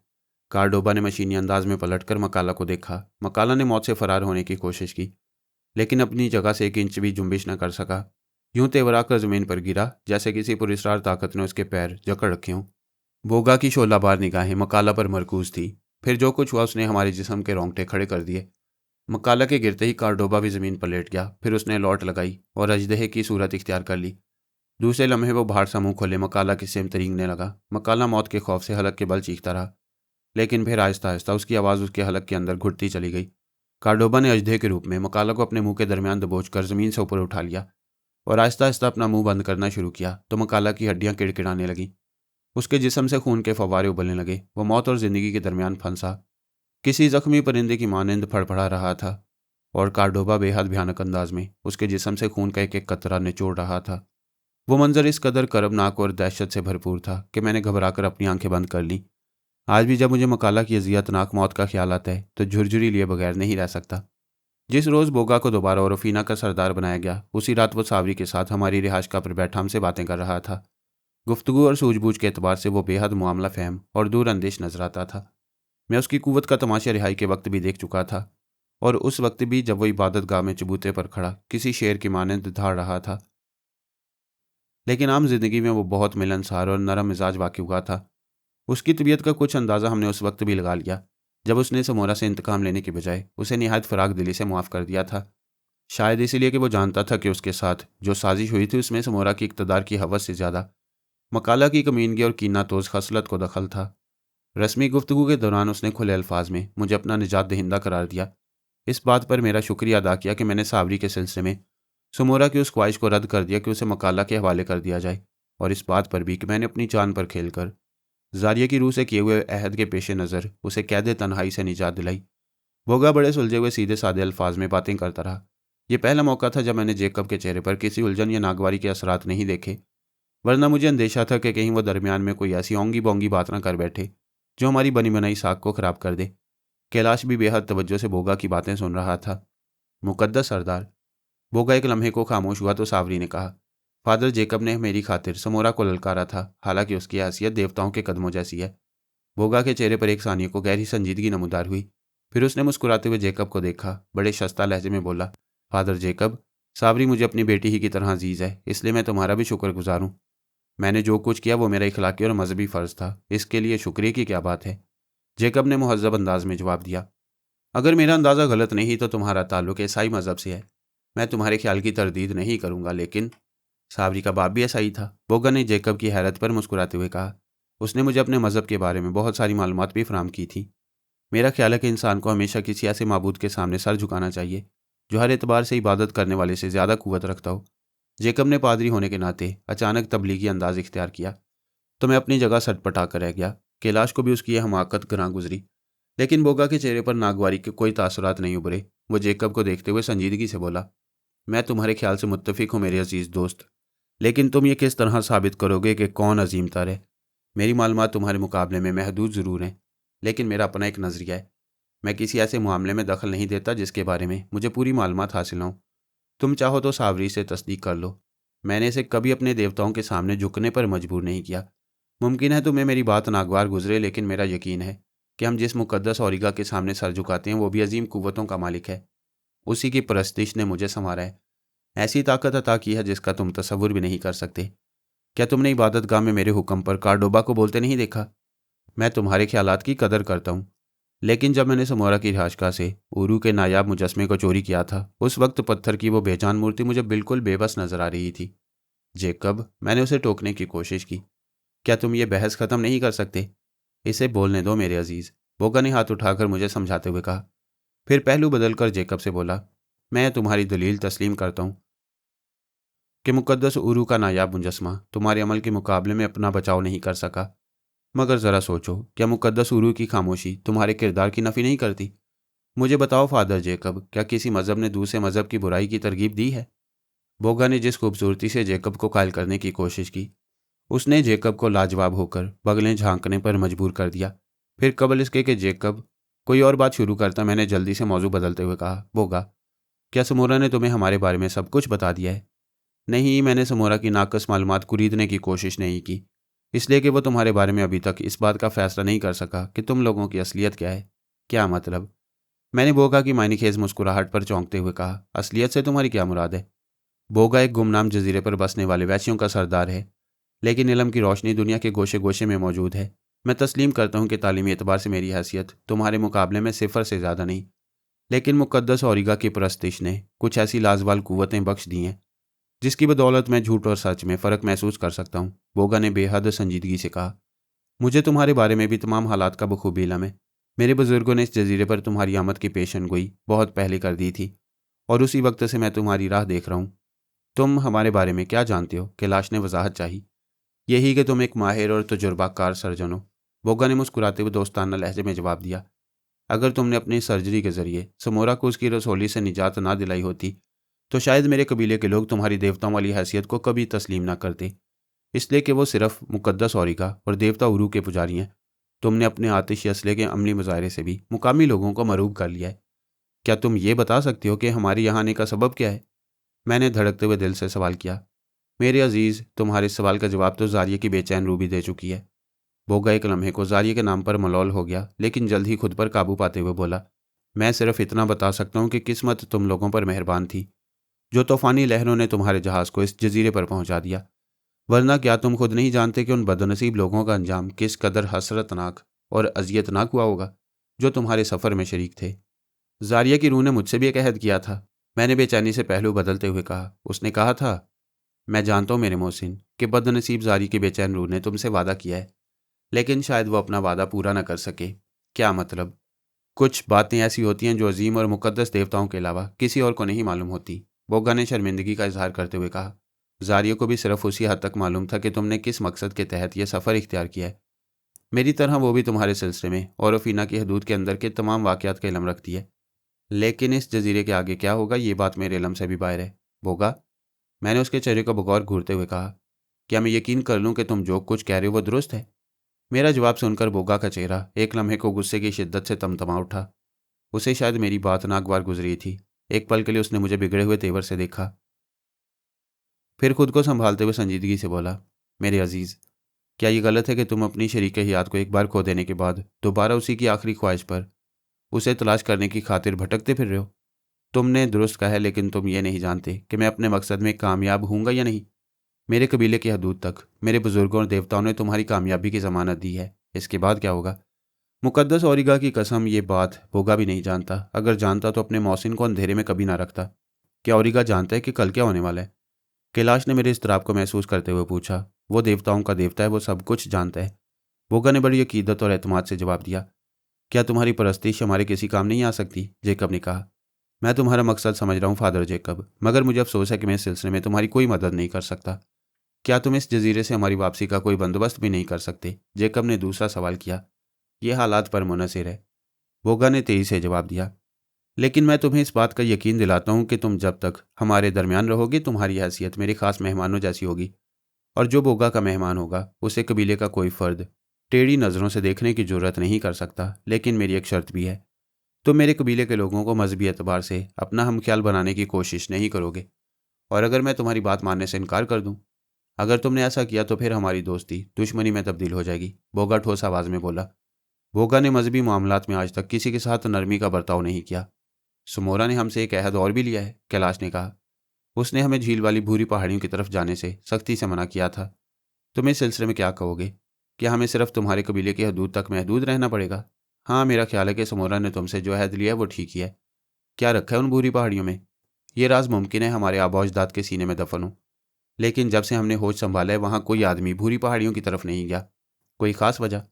कार्डोबा ने मशीनी अंदाज में पलटकर मकाला को देखा। मकाला ने मौत से फरार होने की कोशिश की, लेकिन अपनी जगह से एक इंच भी जुम्बिश न कर सका। यूं तेवरा कर जमीन पर गिरा जैसे किसी पुरस्कार ताकत ने उसके पैर जकड़ रखे हों। बोगा की शोलाबार निगाहें मकाला पर मरकूज थी। फिर जो कुछ हुआ उसने हमारे जिस्म के रोंगटे खड़े कर दिए। मकाला के गिरते ही कार्डोबा भी जमीन पर लेट गया। फिर उसने लौट लगाई और अजदहे की सूरत इख्तियार कर ली। दूसरे लम्हे वो बाहर सा मुंह खोले मकाला की सिमत रेंगने लगा। मकाला मौत के खौफ से हलक के बल चीखता रहा, लेकिन फिर आहिस्ता आहिस्ता उसकी आवाज़ उसके हलक के अंदर घुटती चली गई। कार्डोबा ने अजदहे के रूप में मकाला को अपने मुंह के दरमियान दबोच कर जमीन से ऊपर उठा लिया और आहिस्ता आहिस्ता अपना मुंह बंद करना शुरू किया तो मकाला की हड्डियां किड़किड़ाने लगीं। उसके जिस्म से खून के फव्वारे उबलने लगे। वो मौत और जिंदगी के दरमियान फंसा किसी जख्मी परिंदे की मानंद फड़फड़ा रहा था, और कार्डोबा बेहद भयानक अंदाज में उसके जिस्म से खून का एक एक कतरा निचोड़ रहा था। वो मंजर इस कदर करबनाक और दहशत से भरपूर था कि मैंने घबराकर अपनी आंखें बंद कर लीं। आज भी जब मुझे मकाला की अजियतनाक मौत का ख्याल आता है तो झुरझुरी लिए बगैर नहीं रह सकता। जिस रोज़ बोगा को दोबारा ओरोफिना का सरदार बनाया गया, उसी रात वो सावरी के साथ हमारी रिहाइश का पर बैठा हमसे बातें कर रहा था। गुफ्तगू और सूझबूझ के एतबार से वो बेहद मामला फहम और दूर अंदेश नजर आता था। मैं उसकी कुव्वत का तमाशा रिहाई के वक्त भी देख चुका था, और उस वक्त भी जब वो इबादत गाह में चबूते पर खड़ा किसी शेर की मानंद धाड़ रहा था। लेकिन आम जिंदगी में वो बहुत मिलनसार और नरम मिजाज वाक़ई हुआ था। उसकी तबीयत का कुछ अंदाज़ा हमने उस वक्त भी लगा लिया जब उसने समोरा से इंतकाम लेने के बजाय उसे निहायत फराग दिली से मुआफ़ कर दिया था। शायद इसीलिए कि वो जानता था कि उसके साथ जो साजिश हुई थी उसमें समोरा की इक़्तिदार की हवस से ज़्यादा मकाला की कमीनगी और कीना तोज़ खसलत को दखल था। रस्मी गुफ्तगू के दौरान उसने खुले अल्फाज में मुझे अपना निजात दहिंदा करार दिया। इस बात पर मेरा शुक्रिया अदा किया कि मैंने सावरी के सिलसिले में समोरा की उस ख्वाहिश को रद्द कर दिया कि उसे मकाला के हवाले कर दिया जाए, और इस बात पर भी कि मैंने अपनी जान पर खेलकर जारिया की रूह से किए हुए अहद के पेश नज़र उसे कैद तन्हाई से निजात दिलाई। बोगा बड़े सुलझे हुए सीधे सादे अल्फाज में बातें करता रहा। यह पहला मौका था जब मैंने जेकब के चेहरे पर किसी उलझन या नागवारी के असरात नहीं देखे, वरना मुझे अंदेशा था कि कहीं वो दरमियान में कोई ऐसी ओंगी बोंगी बात ना कर बैठे जो हमारी बनी बनाई साख को खराब कर दे। कैलाश भी बेहद तवज्जो से बोगा की बातें सुन रहा था। मुकद्दस सरदार। बोगा एक लम्हे को खामोश हुआ तो सावरी ने कहा, फादर जेकब ने मेरी खातिर समोरा को ललकारा था, हालांकि उसकी हैसियत देवताओं के कदमों जैसी है। बोगा के चेहरे पर एक सानियों को गहरी संजीदगी नमूदार हुई। फिर उसने मुस्कुराते हुए जेकब को देखा। बड़े शस्ता लहजे में बोला, फादर जेकब, सावरी मुझे अपनी बेटी ही की तरह अजीज है, इसलिए मैं तुम्हारा भी शुक्रगुजार हूँ। मैंने जो कुछ किया वो मेरा इखलाकी और मजहबी फ़र्ज था, इसके लिए शुक्रिया की क्या बात है। जेकब ने मुहज़्ज़ब अंदाज में जवाब दिया, अगर मेरा अंदाज़ा गलत नहीं तो तुम्हारा ताल्लुक ईसाई मज़हब से है। मैं तुम्हारे ख्याल की तरदीद नहीं करूँगा, लेकिन सावरी का बाप भी ईसाई था। बोगा ने जेकब की हैरत पर मुस्कुराते हुए कहा, उसने मुझे अपने मज़हब के बारे में बहुत सारी मालूमात भी फराहम की थी। मेरा ख्याल है कि इंसान को हमेशा किसी ऐसे माबूद के सामने सर झुकाना चाहिए जो हर एतबार से इबादत करने वाले से ज़्यादा कुव्वत रखता हो। जेकब ने पादरी होने के नाते अचानक तबलीगी अंदाज इख्तियार किया तो मैं अपनी जगह सटपटा कर रह गया। कैलाश को भी उसकी यह हमाकत ग्रां गुजरी, लेकिन बोगा के चेहरे पर नागवारी के कोई तासुरात नहीं उभरे। वो जेकब को देखते हुए संजीदगी से बोला, मैं तुम्हारे ख्याल से मुत्तफिक हूँ मेरे अजीज दोस्त, लेकिन तुम ये किस तरह साबित करोगे कि कौन अजीम तर है? मेरी मालूमात तुम्हारे मुकाबले में महदूद ज़रूर हैं, लेकिन मेरा अपना एक नज़रिया है। मैं किसी ऐसे मामले में दखल नहीं देता जिसके बारे में मुझे पूरी मालूमात हासिल हो। तुम चाहो तो सावरी से तस्दीक कर लो। मैंने इसे कभी अपने देवताओं के सामने झुकने पर मजबूर नहीं किया। मुमकिन है तुम्हें मेरी बात नागवार गुजरे, लेकिन मेरा यकीन है कि हम जिस मुकद्दस औरिगा के सामने सर झुकाते हैं वो भी अजीम कुव्वतों का मालिक है। उसी की परस्तिश ने मुझे संवारा है, ऐसी ताकत अता की है जिसका तुम तसव्वुर भी नहीं कर सकते। क्या तुमने इबादत गाह में मेरे हुक्म पर कार्डोबा को बोलते नहीं देखा? मैं तुम्हारे ख्यालात की कदर करता हूँ, लेकिन जब मैंने समोरा की रिहाशगाह से उरू के नायाब मुजस्मे को चोरी किया था, उस वक्त पत्थर की वो बेजान मूर्ति मुझे बिल्कुल बेबस नजर आ रही थी। जेकब, मैंने उसे टोकने की कोशिश की। क्या तुम ये बहस ख़त्म नहीं कर सकते? इसे बोलने दो मेरे अजीज़, बोगा ने हाथ उठाकर मुझे समझाते हुए कहा। फिर पहलू बदलकर जेकब से बोला, मैं तुम्हारी दलील तस्लीम करता हूँ कि मुकद्दस उरू का नायाब मुजस्मा तुम्हारे अमल के मुकाबले में अपना बचाव नहीं कर सका। मगर ज़रा सोचो, क्या मुकद्दस उरू की खामोशी तुम्हारे किरदार की नफ़ी नहीं करती? मुझे बताओ फादर जेकब, क्या किसी मज़हब ने दूसरे मज़हब की बुराई की तरगीब दी है? बोगा ने जिस खूबसूरती से जेकब को कायल करने की कोशिश की, उसने जेकब को लाजवाब होकर बगलें झांकने पर मजबूर कर दिया। फिर कबल इसके कि जेकब कोई और बात शुरू करता, मैंने जल्दी से मौजू बदलते हुए कहा, बोगा, क्या समोरा ने तुम्हें हमारे बारे में सब कुछ बता दिया है? नहीं, मैंने समोरा की नाकस मालूमात कुरीदने की कोशिश नहीं की, इसलिए कि वो तुम्हारे बारे में अभी तक इस बात का फैसला नहीं कर सका कि तुम लोगों की असलियत क्या है। क्या मतलब? मैंने बोगा की मायनेखेज मुस्कुराहट पर चौंकते हुए कहा, असलियत से तुम्हारी क्या मुराद है? बोगा एक गुमनाम जजीरे पर बसने वाले वैश्यों का सरदार है, लेकिन इलम की रोशनी दुनिया के गोशे गोशे में मौजूद है। मैं तस्लीम करता हूँ कि तालीमी एतबार से मेरी हैसियत तुम्हारे मुकाबले में सिफर से ज़्यादा नहीं, लेकिन मुकद्दस औरिगा की परस्तिश ने कुछ ऐसी लाजवाल कुव्वतें बख्श दी हैं जिसकी बदौलत मैं झूठ और सच में फ़र्क महसूस कर सकता हूँ। बोगा ने बेहद संजीदगी से कहा, मुझे तुम्हारे बारे में भी तमाम हालात का बखूबी इल्म है। मेरे बुजुर्गों ने इस जजीरे पर तुम्हारी आमद की पेशन गोई बहुत पहले कर दी थी, और उसी वक्त से मैं तुम्हारी राह देख रहा हूँ। तुम हमारे बारे में क्या जानते हो? कैलाश ने वजाहत चाही। यही कि तुम एक माहिर और तजुर्बाकार सर्जन हो, बोगा ने मुस्कुराते हुए दोस्ताना लहजे में जवाब दिया। अगर तुमने अपनी सर्जरी के जरिए समोरा को उसकी रसौली से निजात ना दिलाई होती तो शायद मेरे कबीले के लोग तुम्हारी देवताओं वाली हैसियत को कभी तस्लीम ना करते, इसलिए कि वो सिर्फ मुकद्दस औरिगा और देवता उरू के पुजारी हैं। तुमने अपने आतिशी असले के अमली मुजाहरे से भी मुकामी लोगों को मरूब कर लिया है। क्या तुम ये बता सकते हो कि हमारे यहाँ आने का सबब क्या है? मैंने धड़कते हुए दिल से सवाल किया। मेरे अजीज़, तुम्हारे सवाल का जवाब तो जारिया की बेचैन रूबी दे चुकी है। बोगा एक लम्हे को जारिया के नाम पर मलौल हो गया, लेकिन जल्द ही खुद पर काबू पाते हुए बोला, मैं सिर्फ इतना बता सकता हूँ कि किस्मत तुम लोगों पर मेहरबान थी जो तूफानी लहरों ने तुम्हारे जहाज़ को इस जजीरे पर पहुंचा दिया, वरना क्या तुम खुद नहीं जानते कि उन बदनसीब लोगों का अंजाम किस कदर हसरतनाक और अजियतनाक हुआ होगा जो तुम्हारे सफ़र में शरीक थे? जारिया की रूह ने मुझसे भी एक अहद किया था, मैंने बेचैनी से पहलू बदलते हुए कहा। उसने कहा था, मैं जानता हूँ मेरे मोहसिन कि बदनसीब जारी की बेचैन रूह ने तुमसे वादा किया है, लेकिन शायद वो अपना वादा पूरा न कर सके। क्या मतलब? कुछ बातें ऐसी होती हैं जो अजीम और मुकद्दस देवताओं के अलावा किसी और को नहीं मालूम होती, बोगा ने शर्मिंदगी का इजहार करते हुए कहा। जारिया को भी सिर्फ उसी हद तक मालूम था कि तुमने किस मकसद के तहत यह सफ़र इख्तियार किया है। मेरी तरह वो भी तुम्हारे सिलसिले में और फीना की हदूद के अंदर के तमाम वाक़यात का इल्म रखती है, लेकिन इस जजीरे के आगे क्या होगा ये बात मेरे इल्म से भी बाहर है। बोगा, मैंने उसके चेहरे को बगौर घूरते हुए कहा, क्या मैं यकीन कर लूँ कि तुम जो कुछ कह रहे हो वो दुरुस्त है? मेरा जवाब सुनकर बोगा का चेहरा एक लम्हे को गुस्से की शिद्दत से तमतमा उठा। उसे शायद मेरी बात नागवार गुजरी थी। एक पल के लिए उसने मुझे बिगड़े हुए तेवर से देखा, फिर खुद को संभालते हुए संजीदगी से बोला, मेरे अजीज़, क्या ये गलत है कि तुम अपनी शरीक हयात को एक बार खो देने के बाद दोबारा उसी की आखिरी ख्वाहिश पर उसे तलाश करने की खातिर भटकते फिर रहे हो? तुमने दुरुस्त कहा है, लेकिन तुम ये नहीं जानते कि मैं अपने मकसद में कामयाब हूँगा या नहीं। मेरे कबीले की हदूद तक मेरे बुजुर्गों और देवताओं ने तुम्हारी कामयाबी की ज़मानत दी है। इसके बाद क्या होगा? मुकद्दस औरिगा की कसम, ये बात बोगा भी नहीं जानता। अगर जानता तो अपने मौसिन को अंधेरे में कभी ना रखता। क्या औरिगा जानता है कि कल क्या होने वाला है? कैलाश ने मेरे इज़्तिराब को महसूस करते हुए पूछा। वो देवताओं का देवता है, वो सब कुछ जानता है। बोगा ने बड़ी अकीदत और एतमाद से जवाब दिया। क्या तुम्हारी परस्तिश हमारे किसी काम नहीं आ सकती? जेकब ने कहा। मैं तुम्हारा मकसद समझ रहा हूँ फादर जेकब, मगर मुझे अफसोस है कि मैं इस सिलसिले में तुम्हारी कोई मदद नहीं कर सकता। क्या तुम इस जजीरे से हमारी वापसी का कोई बंदोबस्त भी नहीं कर सकते? जेकब ने दूसरा सवाल किया। यह हालात पर मुनहसर है, बोगा ने तेजी से जवाब दिया। लेकिन मैं तुम्हें इस बात का यकीन दिलाता हूँ कि तुम जब तक हमारे दरमियान रहोगे तुम्हारी हैसियत मेरे खास मेहमानों जैसी होगी, और जो बोगा का मेहमान होगा उसे कबीले का कोई फर्द टेढ़ी नज़रों से देखने की जरूरत नहीं कर सकता। लेकिन मेरी एक शर्त भी है, तुम मेरे कबीले के लोगों को मजहबी एतबार से अपना हमख्याल बनाने की कोशिश नहीं करोगे। और अगर मैं तुम्हारी बात मानने से इनकार कर दूं, अगर तुमने ऐसा किया तो फिर हमारी दोस्ती दुश्मनी में तब्दील हो जाएगी, बोगा ठोस आवाज़ में बोला। बोगा ने मजहबी मामलात में आज तक किसी के साथ नरमी का बर्ताव नहीं किया। सुमोरा ने हमसे एक अहद और भी लिया है, कैलाश ने कहा। उसने हमें झील वाली भूरी पहाड़ियों की तरफ जाने से सख्ती से मना किया था। तुम इस सिलसिले में क्या कहोगे? क्या हमें सिर्फ तुम्हारे कबीले की हदूद तक महदूद रहना पड़ेगा? हाँ, मेरा ख्याल है कि समोरा ने तुमसे जो अहद लिया है वो ठीक ही है। क्या रखा है उन भूरी पहाड़ियों में? ये राज मुमकिन है हमारे आबा अजदाद के सीने में दफन हो, लेकिन जब से हमने होश संभाला है वहाँ कोई आदमी भूरी पहाड़ियों की तरफ नहीं गया। कोई ख़ास वजह?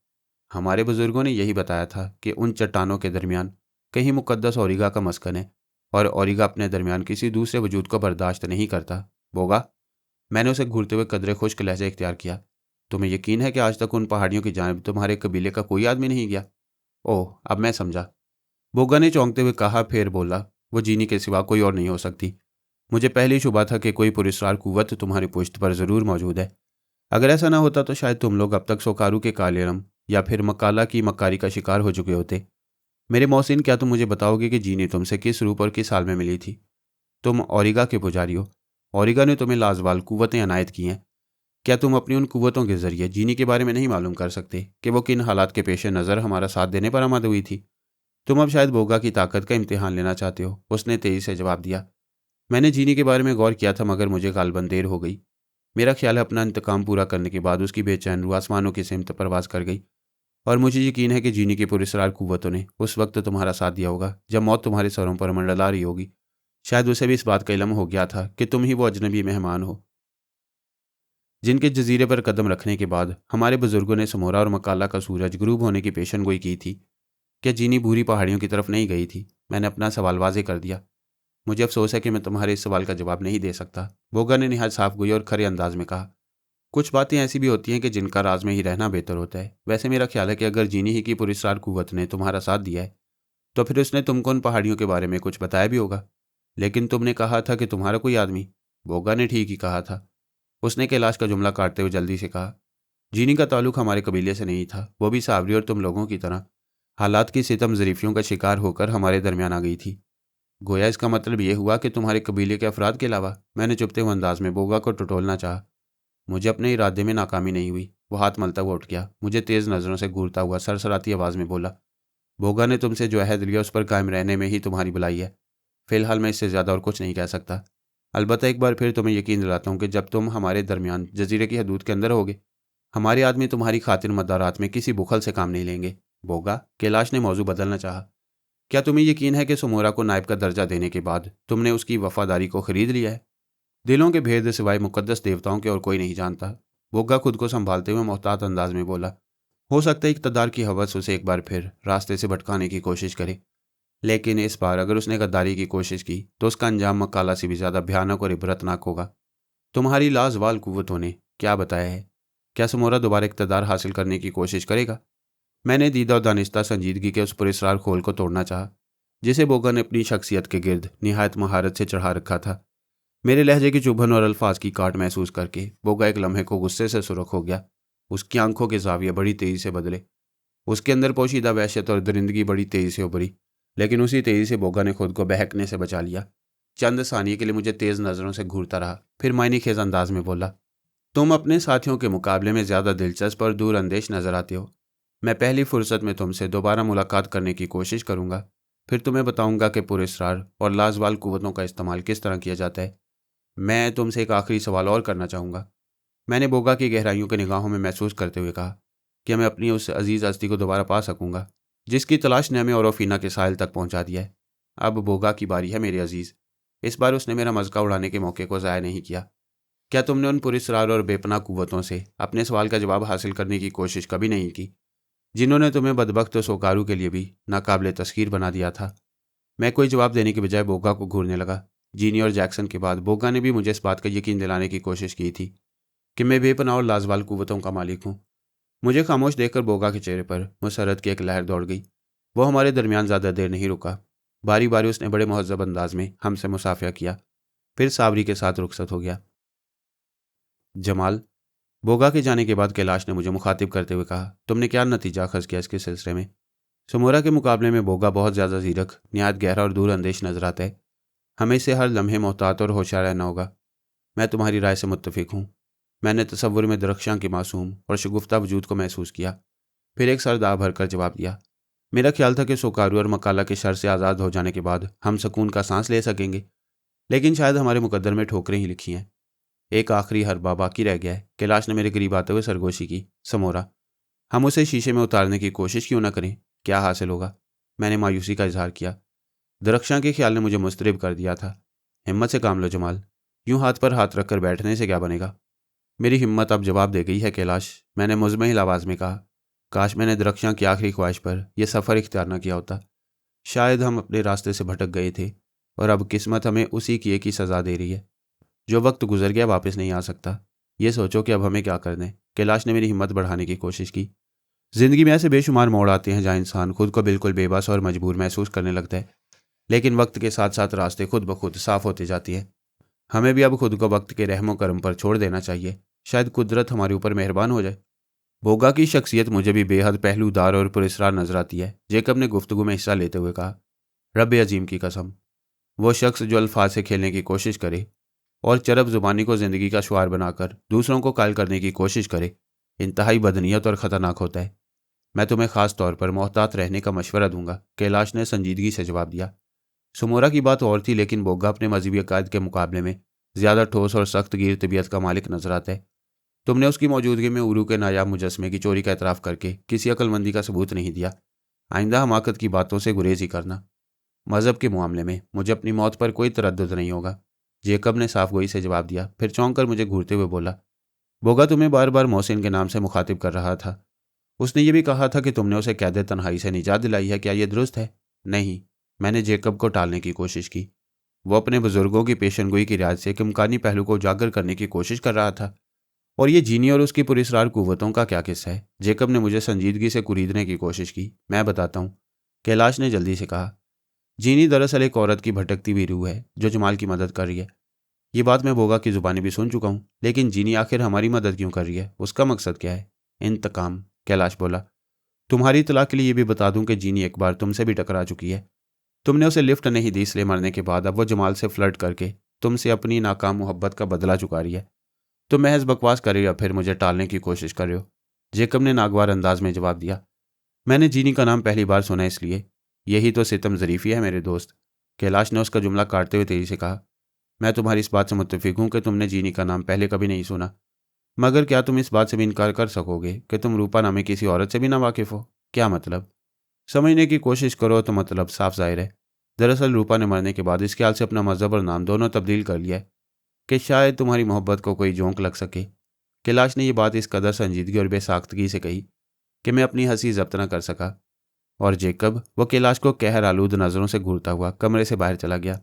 हमारे बुजुर्गों ने यही बताया था कि उन चट्टानों के दरमियान कहीं मुकद्दस ओरिगा का मस्कन है, और ओरिगा अपने दरमियान किसी दूसरे वजूद को बर्दाश्त नहीं करता। बोगा, मैंने उसे घूरते हुए कदरे खुश्क लहजा इख्तियार किया। तुम्हें यकीन है कि आज तक उन पहाड़ियों की जानिब तुम्हारे कबीले का कोई आदमी नहीं गया? ओह, अब मैं समझा, बोगा ने चौंकते हुए कहा। फिर बोला, वो जीनी के सिवा कोई और नहीं हो सकती। मुझे पहले ही शुबा था कि कोई पुरस्कार कुव्वत तुम्हारी पुश्त पर ज़रूर मौजूद है। अगर ऐसा ना होता तो शायद तुम लोग अब तक सोकारू के कालेरम या फिर मकाला की मक्कारी का शिकार हो चुके होते। मेरे मोहसिन, क्या तुम मुझे बताओगे कि जीनी तुमसे किस रूप और किस हाल में मिली थी? तुम ओरिगा के पुजारी हो, ओरिगा ने तुम्हें लाजवाल कुव्वतें अनायत की हैं। क्या तुम अपनी उन कुव्वतों के जरिए जीनी के बारे में नहीं मालूम कर सकते कि वो किन हालात के पेश नज़र हमारा साथ देने पर आमाद हुई थी? तुम अब शायद बोगा की ताकत का इम्तिहान लेना चाहते हो, उसने तेजी से जवाब दिया। मैंने जीनी के बारे में गौर किया था, मगर मुझे गालबन देर हो गई। मेरा ख्याल है अपना इंतकाम पूरा करने के बाद उसकी बेचैन रूह आसमानों की सिमत परवास कर गई, और मुझे यकीन है कि जीनी की पुरस्कार कुव्वतों ने उस वक्त तुम्हारा साथ दिया होगा जब मौत तुम्हारे सरों पर मंडला रही होगी। शायद उसे भी इस बात का इल्म हो गया था कि तुम ही वो अजनबी मेहमान हो जिनके जजीरे पर कदम रखने के बाद हमारे बुजुर्गों ने समोरा और मकाला का सूरज गुरूब होने की पेशन गोई की थी। क्या जीनी भूरी पहाड़ियों की तरफ नहीं गई थी? मैंने अपना सवाल वाजे कर दिया। मुझे अफसोस है कि मैं तुम्हारे इस सवाल का जवाब नहीं दे सकता, बोगा ने निहायत साफ गोई और खरे अंदाज में कहा। कुछ बातें ऐसी भी होती हैं कि जिनका राज में ही रहना बेहतर होता है। वैसे मेरा ख्याल है कि अगर जीनी ही की पुरस्कार कुव्वत ने तुम्हारा साथ दिया है तो फिर उसने तुमको उन पहाड़ियों के बारे में कुछ बताया भी होगा। लेकिन तुमने कहा था कि तुम्हारा कोई आदमी। बोगा ने ठीक ही कहा था, उसने कैलाश का जुमला काटते हुए जल्दी से कहा। जीनी का ताल्लुक हमारे कबीले से नहीं था, वो भी सावरी और तुम लोगों की तरह हालात की सितम ज़रीफियों का शिकार होकर हमारे दरमियान आ गई थी। गोया इसका मतलब ये हुआ कि तुम्हारे कबीले के अफराद के अलावा? मैंने चुपते हुए अंदाज में बोगा को टटोलना चाहा। मुझे अपने इरादे में नाकामी नहीं हुई। वो हाथ मलता हुआ उठ गया, मुझे तेज़ नज़रों से घूरता हुआ सरसराती आवाज़ में बोला। बोगा ने तुमसे जो अहद लिया उस पर कायम रहने में ही तुम्हारी भलाई है। फ़िलहाल मैं इससे ज़्यादा और कुछ नहीं कह सकता। अलबत्ता एक बार फिर तुम्हें यकीन दिलाता हूँ कि जब तुम हमारे दरमियान जजीरे की हदूद के अंदर होगे, हमारे आदमी तुम्हारी खातिर मदारात में किसी बुखल से काम नहीं लेंगे। बोगा, कैलाश ने मौजू बदलना चाहा। क्या तुम्हें यकीन है कि सुमोरा को नायब का दर्जा देने के बाद तुमने उसकी वफादारी को खरीद लिया है? दिलों के भेद सिवाय मुकद्दस देवताओं के और कोई नहीं जानता, बोगा खुद को संभालते हुए मोहतात अंदाज में बोला। हो सकता है इक़्तिदार की हवस उसे एक बार फिर रास्ते से भटकाने की कोशिश करे, लेकिन इस बार अगर उसने गद्दारी की कोशिश की तो उसका अंजाम मकाला से भी ज़्यादा भयानक और इबरतनाक होगा। तुम्हारी लाजवाल कुव्वतों ने क्या बताया है? क्या समोरा दोबारा इक़्तिदार हासिल करने की कोशिश करेगा? मैंने दीदा और दानिस्ता संजीदगी के उस पुरस्कार खोल को तोड़ना चाहा जिसे बोगा ने अपनी शख्सियत के गिर्द निहायत महारत से चढ़ा रखा था। मेरे लहजे की चुभन और अल्फाज की काट महसूस करके बोगा एक लम्हे को गुस्से से सुरख हो गया। उसकी आंखों के जाविये बड़ी तेज़ी से बदले, उसके अंदर पोशीदा वहशत और दरिंदगी बड़ी तेज़ी से उभरी, लेकिन उसी तेज़ी से बोगा ने खुद को बहकने से बचा लिया। चंद सानिये के लिए मुझे तेज़ नज़रों से घूरता रहा, फिर मायने खेज अंदाज में बोला। तुम अपने साथियों के मुकाबले में ज़्यादा दिलचस्प और दूर अंदेश नजर आते हो। मैं पहली फुर्सत में तुमसे दोबारा मुलाकात करने की कोशिश करूंगा, फिर तुम्हें बताऊंगा कि पुरस्कार और लाजवाल कुव्वतों का इस्तेमाल किस तरह किया जाता है। मैं तुमसे एक आखिरी सवाल और करना चाहूँगा, मैंने बोगा की गहराइयों के निगाहों में महसूस करते हुए कहा। कि मैं अपनी उस अजीज़ हस्ती को दोबारा पा सकूंगा जिसकी तलाश ने हमें औरफीना के साहिल तक पहुंचा दिया है। अब बोगा की बारी है मेरे अजीज़। इस बार उसने मेरा मज़का उड़ाने के मौके को ज़ाया नहीं किया। क्या तुमने उन पुरस्कार और बेपनाह कुव्वतों से अपने सवाल का जवाब हासिल करने की कोशिश कभी नहीं की जिन्होंने तुम्हें बदबख्त सोकारू के लिए भी नाकाबिले तस्खीर बना दिया था? मैं कोई जवाब देने के बजाय बोगा को घूरने लगा। जीनी और जैक्सन के बाद बोगा ने भी मुझे इस बात का यकीन दिलाने की कोशिश की थी कि मैं बेपनाह और लाजवाल कुव्वतों का मालिक हूँ। मुझे खामोश देखकर बोगा के चेहरे पर मुसरत की एक लहर दौड़ गई। वो हमारे दरमियान ज़्यादा देर नहीं रुका। बारी बारी उसने बड़े मुहज़्ज़ब अंदाज में हमसे मुसाफिया किया, फिर सावरी के साथ रुखसत हो गया। जमाल, बोगा के जाने के बाद कैलाश ने मुझे मुखातिब करते हुए कहा, तुमने क्या नतीजा अखज़ किया इसके सिलसिले में? समोरा के मुकाबले में बोगा बहुत ज़्यादा ज़ीरक, निहायत गहरा और दूर अंदेश नजर आता है। हमें इसे हर लम्हे मोहतात और होशियार रहना होगा। मैं तुम्हारी राय से मुत्तफिक हूँ। मैंने तसव्वुर में दरख्शां के मासूम और शगुफ्ता वजूद को महसूस किया, फिर एक सर दाह भरकर जवाब दिया। मेरा ख्याल था कि सोकारू और मकाला के शर से आज़ाद हो जाने के बाद हम सुकून का सांस ले सकेंगे, लेकिन शायद हमारे मुकद्दर में ठोकरें ही लिखी हैं। एक आखिरी हरबा बाकी रह गया है। कैलाश ने मेरे करीब आते हुए सरगोशी की। समोरा, हम उसे शीशे में उतारने की कोशिश क्यों ना करें? क्या हासिल होगा? मैंने मायूसी का इजहार किया। दरख्शां के ख्याल ने मुझे मुस्तरिब कर दिया था। हिम्मत से काम लो जमाल, यूं हाथ पर हाथ रखकर बैठने से क्या बनेगा? मेरी हिम्मत अब जवाब दे गई है कैलाश, मैंने मुज़महिल आवाज़ में कहा। काश मैंने दरख्शां की आखिरी ख्वाहिश पर यह सफ़र इख्तियार न किया होता। शायद हम अपने रास्ते से भटक गए थे और अब किस्मत हमें उसी किए की सज़ा दे रही है। जो वक्त गुजर गया वापस नहीं आ सकता। ये सोचो कि अब हमें क्या करना है। कैलाश ने मेरी हिम्मत बढ़ाने की कोशिश की। ज़िंदगी में ऐसे बेशुमार मोड़ आते हैं जहाँ इंसान खुद को बिल्कुल बेबस और मजबूर महसूस करने लगता है, लेकिन वक्त के साथ साथ रास्ते खुद ब खुद साफ होते जाती हैं। हमें भी अब खुद को वक्त के रहमो करम पर छोड़ देना चाहिए। शायद कुदरत हमारे ऊपर मेहरबान हो जाए। बोगा की शख्सियत मुझे भी बेहद पहलूदार और पुरस्कार नजर आती है। जेकब ने गुफ्तगू में हिस्सा लेते हुए कहा, रब अजीम की कसम, वो शख्स जो अल्फाज से खेलने की कोशिश करे और चरब जुबानी को ज़िंदगी का शुआर बनाकर दूसरों को कायल करने की कोशिश करे, इंतहाई बदनीयत और ख़तरनाक होता है। मैं तुम्हें ख़ास तौर पर मोहतात रहने का मशवरा दूंगा। कैलाश ने संजीदगी से जवाब दिया। सुमोरा की बात और थी, लेकिन बोगा अपने मजहबी अकायद के मुकाबले में ज़्यादा ठोस और सख्त गिर तबीयत का मालिक नजर आता है। तुमने उसकी मौजूदगी में उरू के नायाब मुजस्मे की चोरी का एतराफ़ करके किसी अक्लमंदी का सबूत नहीं दिया। आइंदा हमाकत की बातों से गुरेज ही करना। मज़हब के मामले में मुझे अपनी मौत पर कोई तरद्दुद नहीं होगा। जेकब ने साफ गोई से जवाब दिया, फिर चौंक कर मुझे घूरते हुए बोला, बोगा तुम्हें बार बार मोहसिन के नाम से मुखातिब कर रहा था। उसने ये भी कहा था कि तुमने उसे कैद तन्हाई से निजात दिलाई है। क्या यह दुरुस्त है? नहीं, मैंने जेकब को टालने की कोशिश की। वो अपने बुजुर्गों की पेशनगोई की रियायत से एक इम्कानी पहलू को उजागर करने की कोशिश कर रहा था। और ये जीनी और उसकी पुरस्कार कुव्वतों का क्या किस्सा है? जेकब ने मुझे संजीदगी से कुरीदने की कोशिश की। मैं बताता हूँ, कैलाश ने जल्दी से कहा। जीनी दरअसल एक औरत की भटकती हुई रूह है जो जमाल की मदद कर रही है। ये बात मैं बोगा की ज़ुबानी भी सुन चुका हूँ, लेकिन जीनी आखिर हमारी मदद क्यों कर रही है? उसका मकसद क्या है? इंतकाम, कैलाश बोला। तुम्हारी इत्तला के लिए ये भी बता दूं कि जीनी एक बार तुमसे भी टकरा चुकी है। तुमने उसे लिफ्ट नहीं दी, इसलिए मरने के बाद अब वो जमाल से फ्लर्ट करके तुमसे अपनी नाकाम मोहब्बत का बदला चुका रही है। तुम महज बकवास कर रही हो, फिर मुझे टालने की कोशिश कर रहे हो। जेकब ने नागवार अंदाज में जवाब दिया। मैंने जीनी का नाम पहली बार सुना, इसलिए। यही तो सितम ज़रीफ़ी है मेरे दोस्त। कैलाश ने उसका जुमला काटते हुए तेजी से कहा। मैं तुम्हारी इस बात से मुत्तफिक हूँ कि तुमने जीनी का नाम पहले कभी नहीं सुना, मगर क्या तुम इस बात से भी इनकार कर सकोगे कि तुम रूपा नामे किसी औरत से भी ना वाकिफ़ हो? क्या मतलब? समझने की कोशिश करो तो मतलब साफ जाहिर है। दरअसल रूपा ने मरने के बाद इस ख्याल से अपना मज़हब और नाम दोनों तब्दील कर लिया है कि शायद तुम्हारी मोहब्बत को कोई जोंक लग सके। कैलाश ने यह बात इस कदर संजीदगी और बेसाख्तगी से कही कि मैं अपनी हंसी जब्त न कर सका, और जेकब वो कैलाश को कहर आलूद नज़रों से घूरता हुआ कमरे से बाहर चला गया।